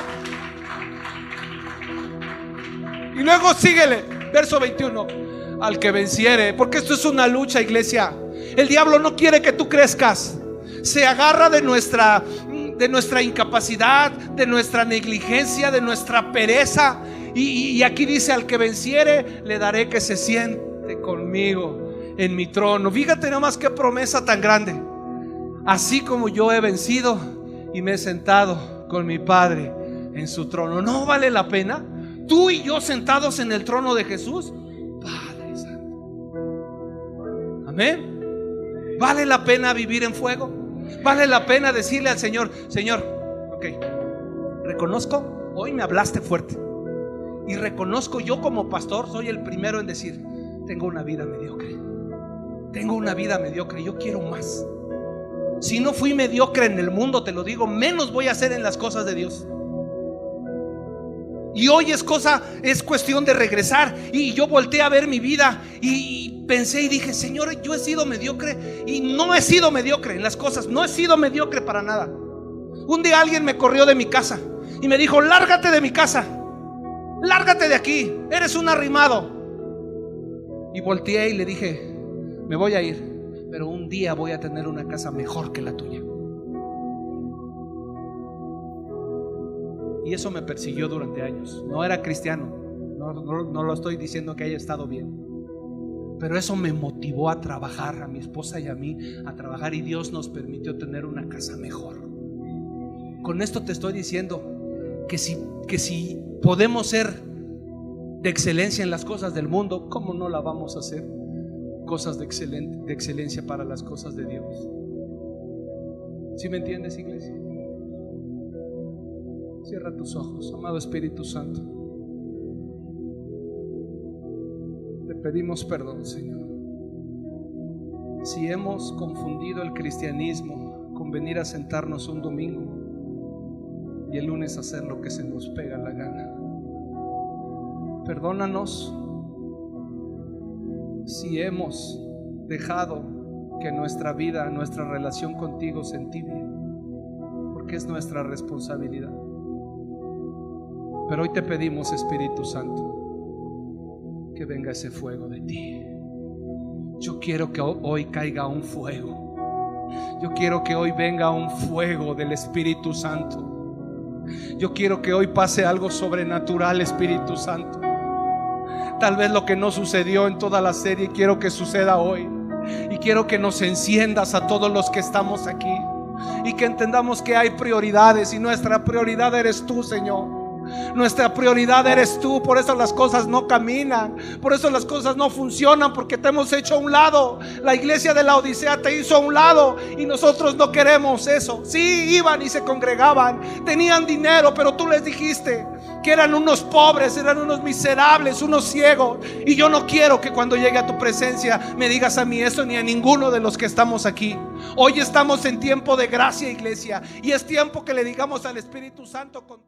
Y luego síguele, verso 21. Al que venciere, porque esto es una lucha, iglesia. El diablo no quiere que tú crezcas. Se agarra de nuestra incapacidad, de nuestra negligencia, de nuestra pereza. Y aquí dice: al que venciere, le daré que se siente conmigo en mi trono. Fíjate nomás qué promesa tan grande. Así como yo he vencido y me he sentado con mi Padre en su trono. ¿No vale la pena? Tú y yo sentados en el trono de Jesús. Padre Santo. Amén. ¿Vale la pena vivir en fuego? ¿Vale la pena decirle al Señor: Señor, ok, reconozco, hoy me hablaste fuerte, y reconozco, yo como pastor soy el primero en decir: tengo una vida mediocre. Tengo una vida mediocre, yo quiero más. Si no fui mediocre en el mundo, te lo digo, menos voy a hacer en las cosas de Dios. Y hoy es cuestión de regresar. Y yo volteé a ver mi vida y pensé y dije: Señor, yo he sido mediocre y no he sido mediocre en las cosas. No he sido mediocre para nada. Un día alguien me corrió de mi casa y me dijo: lárgate de mi casa, lárgate de aquí, eres un arrimado. Y volteé y le dije: me voy a ir, pero un día voy a tener una casa mejor que la tuya. Y eso me persiguió durante años. No era cristiano, no lo estoy diciendo que haya estado bien, pero eso me motivó a trabajar, a mi esposa y a mí a trabajar, y Dios nos permitió tener una casa mejor. Con esto te estoy diciendo que si podemos ser de excelencia en las cosas del mundo, ¿cómo no la vamos a hacer? Cosas de excelencia para las cosas de Dios. ¿Sí me entiendes, iglesia? Cierra tus ojos, amado Espíritu Santo. Te pedimos perdón, Señor, si hemos confundido el cristianismo con venir a sentarnos un domingo y el lunes hacer lo que se nos pega la gana. Perdónanos si hemos dejado que nuestra vida, nuestra relación contigo se entibie, porque es nuestra responsabilidad. Pero hoy te pedimos, Espíritu Santo, que venga ese fuego de ti. Yo quiero que hoy caiga un fuego. Yo quiero que hoy venga un fuego del Espíritu Santo. Yo quiero que hoy pase algo sobrenatural, Espíritu Santo. Tal vez lo que no sucedió en toda la serie, quiero que suceda hoy. Y quiero que nos enciendas a todos los que estamos aquí, y que entendamos que hay prioridades, y nuestra prioridad eres tú, Señor. Nuestra prioridad eres tú. Por eso las cosas no caminan, por eso las cosas no funcionan, porque te hemos hecho a un lado. La iglesia de la Odisea te hizo a un lado, y nosotros no queremos eso. Sí, iban y se congregaban, tenían dinero, pero tú les dijiste que eran unos pobres, eran unos miserables, unos ciegos. Y yo no quiero que cuando llegue a tu presencia me digas a mí eso, ni a ninguno de los que estamos aquí. Hoy estamos en tiempo de gracia, iglesia, y es tiempo que le digamos al Espíritu Santo con